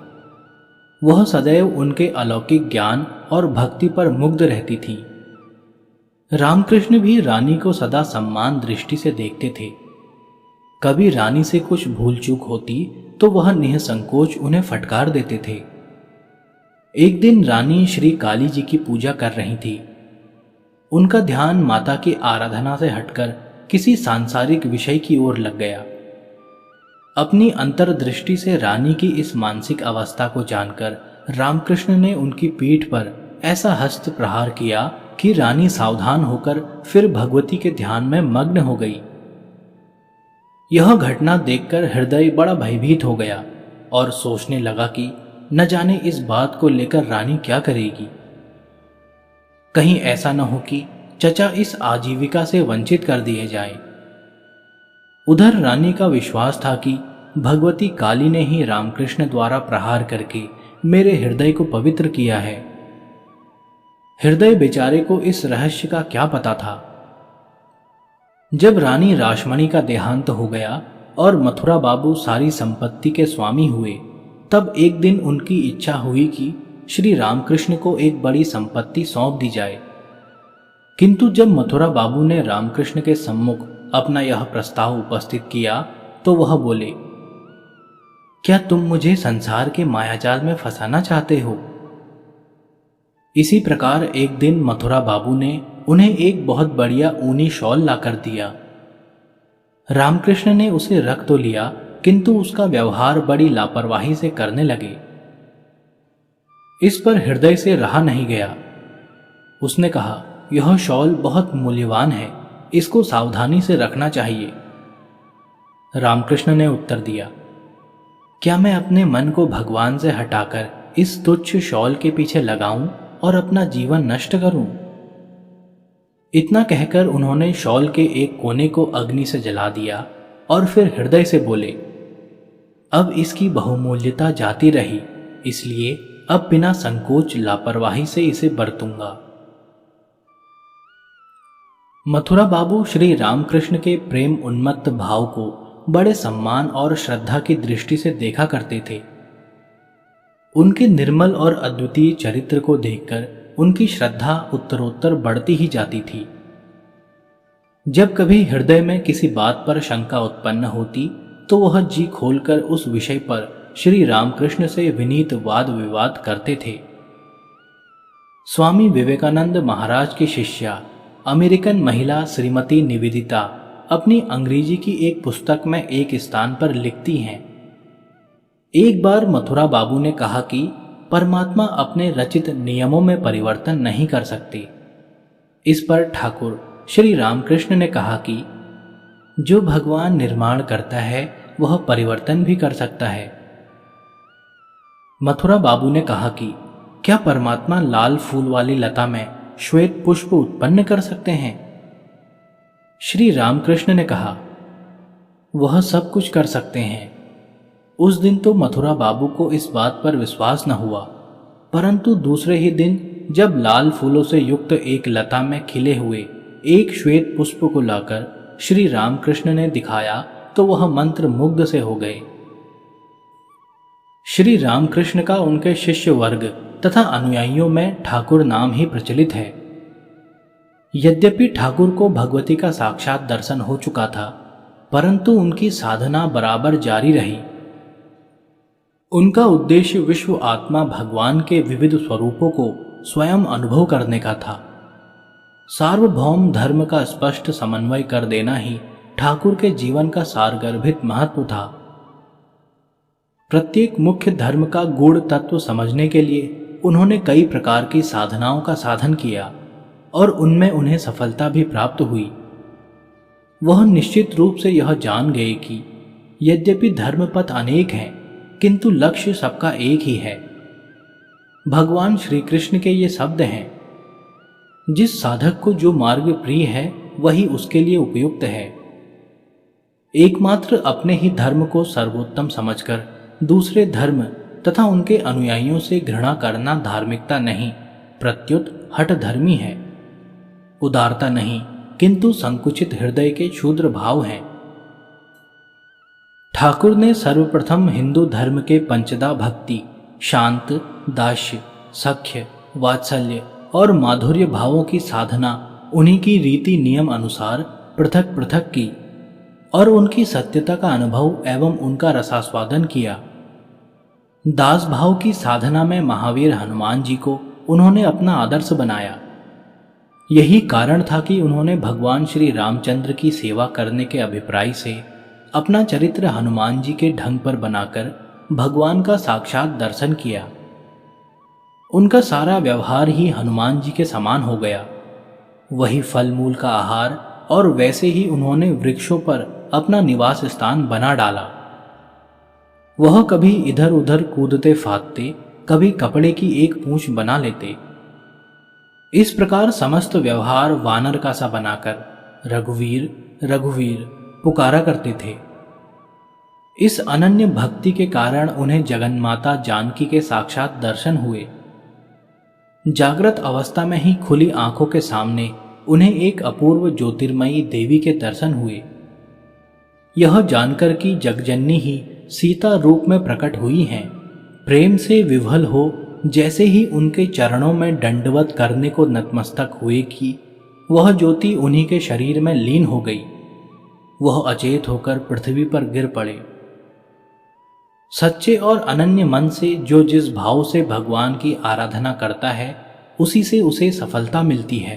वह सदैव उनके अलौकिक ज्ञान और भक्ति पर मुग्ध रहती थी। रामकृष्ण भी रानी को सदा सम्मान दृष्टि से देखते थे। कभी रानी से कुछ भूल चूक होती तो वह निःसंकोच उन्हें फटकार देते थे। एक दिन रानी श्री काली जी की पूजा कर रही थी। उनका ध्यान माता की आराधना से हटकर किसी सांसारिक विषय की ओर लग गया। अपनी अंतर्दृष्टि से रानी की इस मानसिक अवस्था को जानकर रामकृष्ण ने उनकी पीठ पर ऐसा हस्त प्रहार किया कि रानी सावधान होकर फिर भगवती के ध्यान में मग्न हो गई। यह घटना देखकर हृदय बड़ा भयभीत हो गया और सोचने लगा कि न जाने इस बात को लेकर रानी क्या करेगी। कहीं ऐसा न हो कि चचा इस आजीविका से वंचित कर दिए जाएं। उधर रानी का विश्वास था कि भगवती काली ने ही रामकृष्ण द्वारा प्रहार करके मेरे हृदय को पवित्र किया है। हृदय बेचारे को इस रहस्य का क्या पता था। जब रानी रासमणी का देहांत हो गया और मथुरा बाबू सारी संपत्ति के स्वामी हुए, तब एक दिन उनकी इच्छा हुई कि श्री रामकृष्ण को एक बड़ी संपत्ति सौंप दी जाए। किंतु जब मथुरा बाबू ने रामकृष्ण के सम्मुख अपना यह प्रस्ताव उपस्थित किया तो वह बोले, क्या तुम मुझे संसार के मायाजाल में फंसाना चाहते हो? इसी प्रकार एक दिन मथुरा बाबू ने उन्हें एक बहुत बढ़िया ऊनी शॉल लाकर दिया। रामकृष्ण ने उसे रख तो लिया, किंतु उसका व्यवहार बड़ी लापरवाही से करने लगे। इस पर हृदय से रहा नहीं गया। उसने कहा, यह शॉल बहुत मूल्यवान है, इसको सावधानी से रखना चाहिए। रामकृष्ण ने उत्तर दिया, क्या मैं अपने मन को भगवान से हटाकर इस तुच्छ शॉल के पीछे लगाऊं और अपना जीवन नष्ट करूं? इतना कहकर उन्होंने शॉल के एक कोने को अग्नि से जला दिया और फिर हृदय से बोले, अब इसकी बहुमूल्यता जाती रही, इसलिए अब बिना संकोच लापरवाही से इसे बरतूंगा। मथुरा बाबू श्री रामकृष्ण के प्रेम उन्मत्त भाव को बड़े सम्मान और श्रद्धा की दृष्टि से देखा करते थे। उनके निर्मल और अद्वितीय चरित्र को देखकर उनकी श्रद्धा उत्तरोत्तर बढ़ती ही जाती थी। जब कभी हृदय में किसी बात पर शंका उत्पन्न होती तो वह जी खोलकर उस विषय पर श्री रामकृष्ण से विनीत वाद विवाद करते थे। स्वामी विवेकानंद महाराज की शिष्या अमेरिकन महिला श्रीमती निवेदिता अपनी अंग्रेजी की एक पुस्तक में एक स्थान पर लिखती हैं, एक बार मथुरा बाबू ने कहा कि परमात्मा अपने रचित नियमों में परिवर्तन नहीं कर सकते। इस पर ठाकुर श्री रामकृष्ण ने कहा कि जो भगवान निर्माण करता है वह परिवर्तन भी कर सकता है। मथुरा बाबू ने कहा कि क्या परमात्मा लाल फूल वाली लता में श्वेत पुष्प उत्पन्न कर सकते हैं? श्री रामकृष्ण ने कहा, वह सब कुछ कर सकते हैं। उस दिन तो मथुरा बाबू को इस बात पर विश्वास न हुआ, परंतु दूसरे ही दिन जब लाल फूलों से युक्त एक लता में खिले हुए एक श्वेत पुष्प को लाकर श्री रामकृष्ण ने दिखाया तो वह मंत्र मुग्ध से हो गए। श्री रामकृष्ण का उनके शिष्य वर्ग तथा अनुयायियों में ठाकुर नाम ही प्रचलित है। यद्यपि ठाकुर को भगवती का साक्षात दर्शन हो चुका था, परंतु उनकी साधना बराबर जारी रही। उनका उद्देश्य विश्व आत्मा भगवान के विविध स्वरूपों को स्वयं अनुभव करने का था। सार्वभौम धर्म का स्पष्ट समन्वय कर देना ही ठाकुर के जीवन का सारगर्भित महत्व था। प्रत्येक मुख्य धर्म का गूढ़ तत्व समझने के लिए उन्होंने कई प्रकार की साधनाओं का साधन किया और उनमें उन्हें सफलता भी प्राप्त हुई। वह निश्चित रूप से यह जान गए कि यद्यपि धर्मपथ अनेक हैं, किंतु लक्ष्य सबका एक ही है। भगवान श्री कृष्ण के ये शब्द हैं, जिस साधक को जो मार्ग प्रिय है वही उसके लिए उपयुक्त है। एकमात्र अपने ही धर्म को सर्वोत्तम समझकर दूसरे धर्म तथा उनके अनुयायियों से घृणा करना धार्मिकता नहीं, प्रत्युत हठ धर्मी है। उदारता नहीं, किंतु संकुचित हृदय के क्षुद्र भाव हैं। ठाकुर ने सर्वप्रथम हिंदू धर्म के पंचदा भक्ति, शांत, दास्य, सख्य, वात्सल्य और माधुर्य भावों की साधना उन्हीं की रीति नियम अनुसार पृथक पृथक की और उनकी सत्यता का अनुभव एवं उनका रसास्वादन किया। दास भाव की साधना में महावीर हनुमान जी को उन्होंने अपना आदर्श बनाया। यही कारण था कि उन्होंने भगवान श्री रामचंद्र की सेवा करने के अभिप्राय से अपना चरित्र हनुमान जी के ढंग पर बनाकर भगवान का साक्षात दर्शन किया। उनका सारा व्यवहार ही हनुमान जी के समान हो गया। वही फल मूल का आहार और वैसे ही उन्होंने वृक्षों पर अपना निवास स्थान बना डाला। वह कभी इधर उधर कूदते फादते, कभी कपड़े की एक पूंछ बना लेते। इस प्रकार समस्त व्यवहार वानर का सा बनाकर रघुवीर रघुवीर पुकारा करते थे। इस अनन्य भक्ति के कारण उन्हें जगन्माता जानकी के साक्षात दर्शन हुए। जागृत अवस्था में ही खुली आंखों के सामने उन्हें एक अपूर्व ज्योतिर्मयी देवी के दर्शन हुए। यह जानकर कि जगजननी ही सीता रूप में प्रकट हुई हैं, प्रेम से विह्वल हो जैसे ही उनके चरणों में दंडवत करने को नतमस्तक हुए कि वह ज्योति उन्हीं के शरीर में लीन हो गई। वह अचेत होकर पृथ्वी पर गिर पड़े। सच्चे और अनन्य मन से जो जिस भाव से भगवान की आराधना करता है उसी से उसे सफलता मिलती है।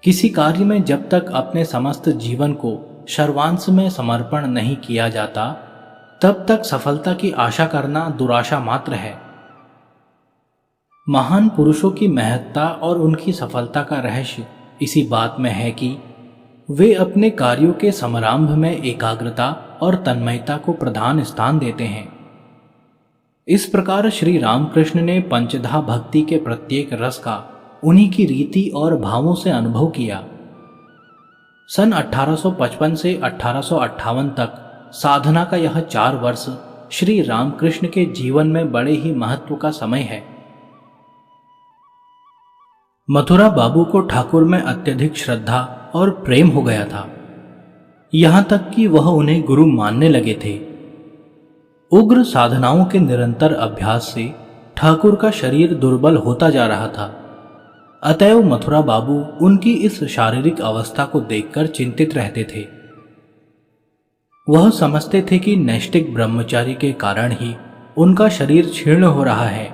किसी कार्य में जब तक अपने समस्त जीवन को सर्वांश में समर्पण नहीं किया जाता तब तक सफलता की आशा करना दुराशा मात्र है। महान पुरुषों की महत्ता और उनकी सफलता का रहस्य इसी बात में है कि वे अपने कार्यों के समारंभ में एकाग्रता और तन्मयता को प्रधान स्थान देते हैं। इस प्रकार श्री रामकृष्ण ने पंचधा भक्ति के प्रत्येक रस का उन्हीं की रीति और भावों से अनुभव किया। सन 1855 से 1858 तक साधना का यह 4 वर्ष श्री रामकृष्ण के जीवन में बड़े ही महत्व का समय है। मथुरा बाबू को ठाकुर में अत्यधिक श्रद्धा और प्रेम हो गया था, यहां तक कि वह उन्हें गुरु मानने लगे थे। उग्र साधनाओं के निरंतर अभ्यास से ठाकुर का शरीर दुर्बल होता जा रहा था। अतएव मथुरा बाबू उनकी इस शारीरिक अवस्था को देखकर चिंतित रहते थे। वह समझते थे कि नैष्ठिक ब्रह्मचारी के कारण ही उनका शरीर क्षीण हो रहा है।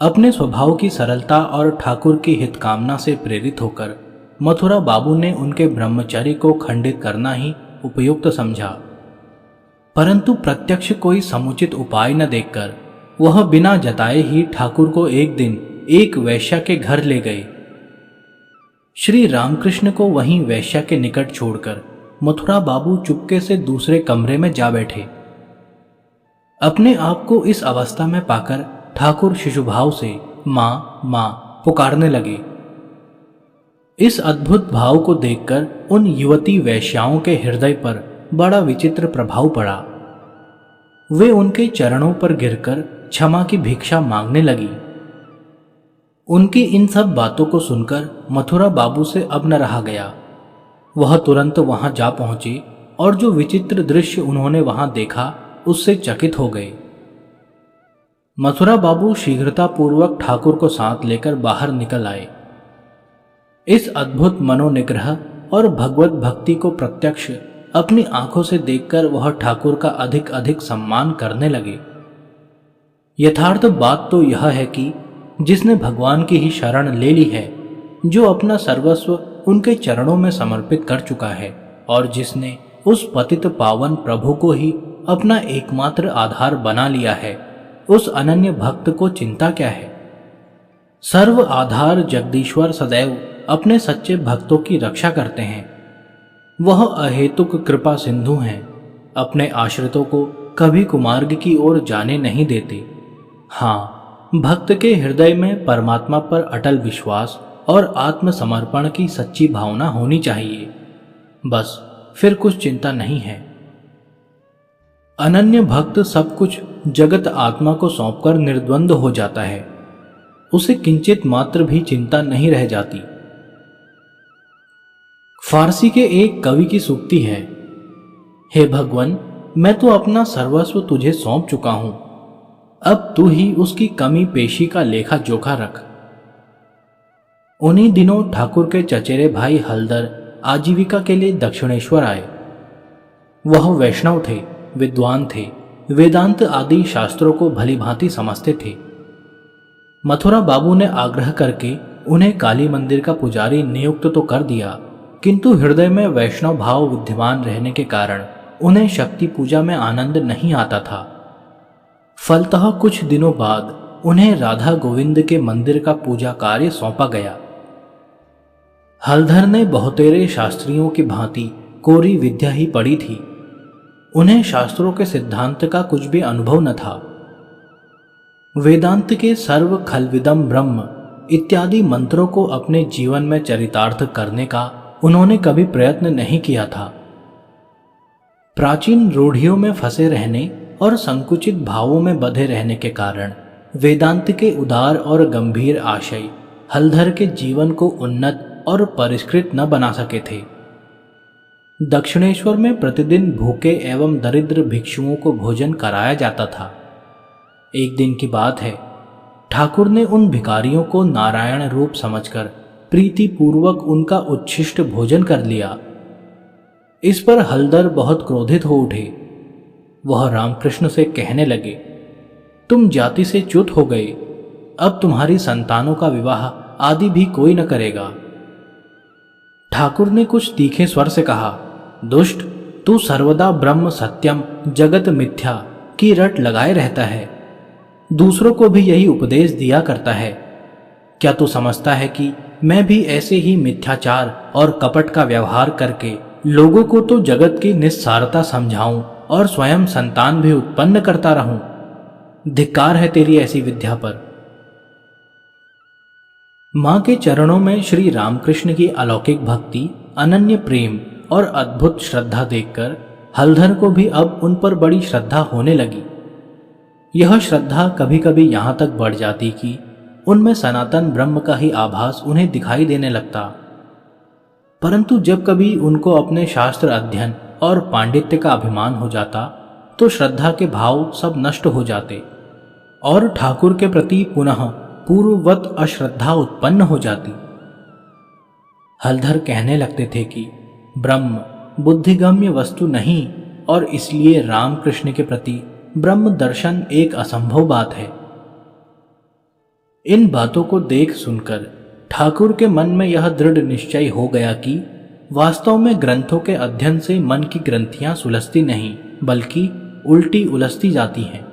अपने स्वभाव की सरलता और ठाकुर की हितकामना से प्रेरित होकर मथुरा बाबू ने उनके ब्रह्मचर्य को खंडित करना ही उपयुक्त समझा, परंतु प्रत्यक्ष कोई समुचित उपाय न देखकर वह बिना जताए ही ठाकुर को एक दिन एक वैश्या के घर ले गए। श्री रामकृष्ण को वहीं वैश्या के निकट छोड़कर मथुरा बाबू चुपके से दूसरे कमरे में जा बैठे। अपने आप को इस अवस्था में पाकर ठाकुर शिशुभाव से मां मां पुकारने लगे। इस अद्भुत भाव को देखकर उन युवती वैश्याओं के हृदय पर बड़ा विचित्र प्रभाव पड़ा। वे उनके चरणों पर गिरकर क्षमा की भिक्षा मांगने लगी। उनकी इन सब बातों को सुनकर मथुरा बाबू से अब न रहा गया। वह तुरंत वहां जा पहुंचे और जो विचित्र दृश्य उन्होंने वहां देखा उससे चकित हो गए। मथुरा बाबू शीघ्रतापूर्वक ठाकुर को साथ लेकर बाहर निकल आए। इस अद्भुत मनोनिग्रह और भगवत भक्ति को प्रत्यक्ष अपनी आंखों से देखकर वह ठाकुर का अधिक अधिक सम्मान करने लगे। यथार्थ बात तो यह है कि जिसने भगवान की ही शरण ले ली है, जो अपना सर्वस्व उनके चरणों में समर्पित कर चुका है और जिसने उस पतित पावन प्रभु को ही अपना एकमात्र आधार बना लिया है, उस अनन्य भक्त को चिंता क्या है। सर्व आधार जगदीश्वर सदैव अपने सच्चे भक्तों की रक्षा करते हैं। वह अहेतुक कृपा सिंधु हैं, अपने आश्रितों को कभी कुमार्ग की ओर जाने नहीं देते। हाँ, भक्त के हृदय में परमात्मा पर अटल विश्वास और आत्मसमर्पण की सच्ची भावना होनी चाहिए, बस फिर कुछ चिंता नहीं है। अनन्य भक्त सब कुछ जगत आत्मा को सौंपकर निर्द्वंद हो जाता है, उसे किंचित मात्र भी चिंता नहीं रह जाती। फारसी के एक कवि की सूक्ति है, हे भगवान, मैं तो अपना सर्वस्व तुझे सौंप चुका हूं, अब तू ही उसकी कमी पेशी का लेखा जोखा रख। उन्हीं दिनों ठाकुर के चचेरे भाई हलदर आजीविका के लिए दक्षिणेश्वर आए। वह वैष्णव थे, विद्वान थे, वेदांत आदि शास्त्रों को भली भांति समझते थे। मथुरा बाबू ने आग्रह करके उन्हें काली मंदिर का पुजारी नियुक्त तो कर दिया, किंतु हृदय में वैष्णव भाव विद्यमान रहने के कारण उन्हें शक्ति पूजा में आनंद नहीं आता था। फलतः कुछ दिनों बाद उन्हें राधा गोविंद के मंदिर का पूजा कार्य सौंपा गया। हलधर ने बहुतेरे शास्त्रियों की भांति कोरी विद्या ही पढ़ी थी। उन्हें शास्त्रों के सिद्धांत का कुछ भी अनुभव न था। वेदांत के सर्व खलविदम ब्रह्म इत्यादि मंत्रों को अपने जीवन में चरितार्थ करने का उन्होंने कभी प्रयत्न नहीं किया था। प्राचीन रूढ़ियों में फंसे रहने और संकुचित भावों में बंधे रहने के कारण वेदांत के उदार और गंभीर आशय हलधर के जीवन को उन्नत और परिष्कृत न बना सके थे। दक्षिणेश्वर में प्रतिदिन भूखे एवं दरिद्र भिक्षुओं को भोजन कराया जाता था। एक दिन की बात है, ठाकुर ने उन भिखारियों को नारायण रूप समझकर प्रीति पूर्वक उनका उच्छिष्ट भोजन कर लिया। इस पर हलदर बहुत क्रोधित हो उठे। वह रामकृष्ण से कहने लगे, तुम जाति से च्युत हो गए, अब तुम्हारी संतानों का विवाह आदि भी कोई न करेगा। ठाकुर ने कुछ तीखे स्वर से कहा, दुष्ट, तू सर्वदा ब्रह्म सत्यम जगत मिथ्या की रट लगाए रहता है, दूसरों को भी यही उपदेश दिया करता है। क्या तू समझता है कि मैं भी ऐसे ही मिथ्याचार और कपट का व्यवहार करके लोगों को तो जगत की निस्सारता समझाऊं और स्वयं संतान भी उत्पन्न करता रहूं? धिक्कार है तेरी ऐसी विद्या पर। मां के चरणों में श्री रामकृष्ण की अलौकिक भक्ति, अनन्य प्रेम और अद्भुत श्रद्धा देखकर हलधर को भी अब उन पर बड़ी श्रद्धा होने लगी। यह श्रद्धा कभी कभी यहां तक बढ़ जाती कि उनमें सनातन ब्रह्म का ही आभास उन्हें दिखाई देने लगता। परंतु जब कभी उनको अपने शास्त्र अध्ययन और पांडित्य का अभिमान हो जाता तो श्रद्धा के भाव सब नष्ट हो जाते और ठाकुर के प्रति पुनः पूर्ववत अश्रद्धा उत्पन्न हो जाती। हलधर कहने लगते थे कि ब्रह्म बुद्धिगम्य वस्तु नहीं और इसलिए रामकृष्ण के प्रति ब्रह्म दर्शन एक असंभव बात है। इन बातों को देख सुनकर ठाकुर के मन में यह दृढ़ निश्चय हो गया कि वास्तव में ग्रंथों के अध्ययन से मन की ग्रंथियां सुलझती नहीं बल्कि उल्टी उलझती जाती हैं।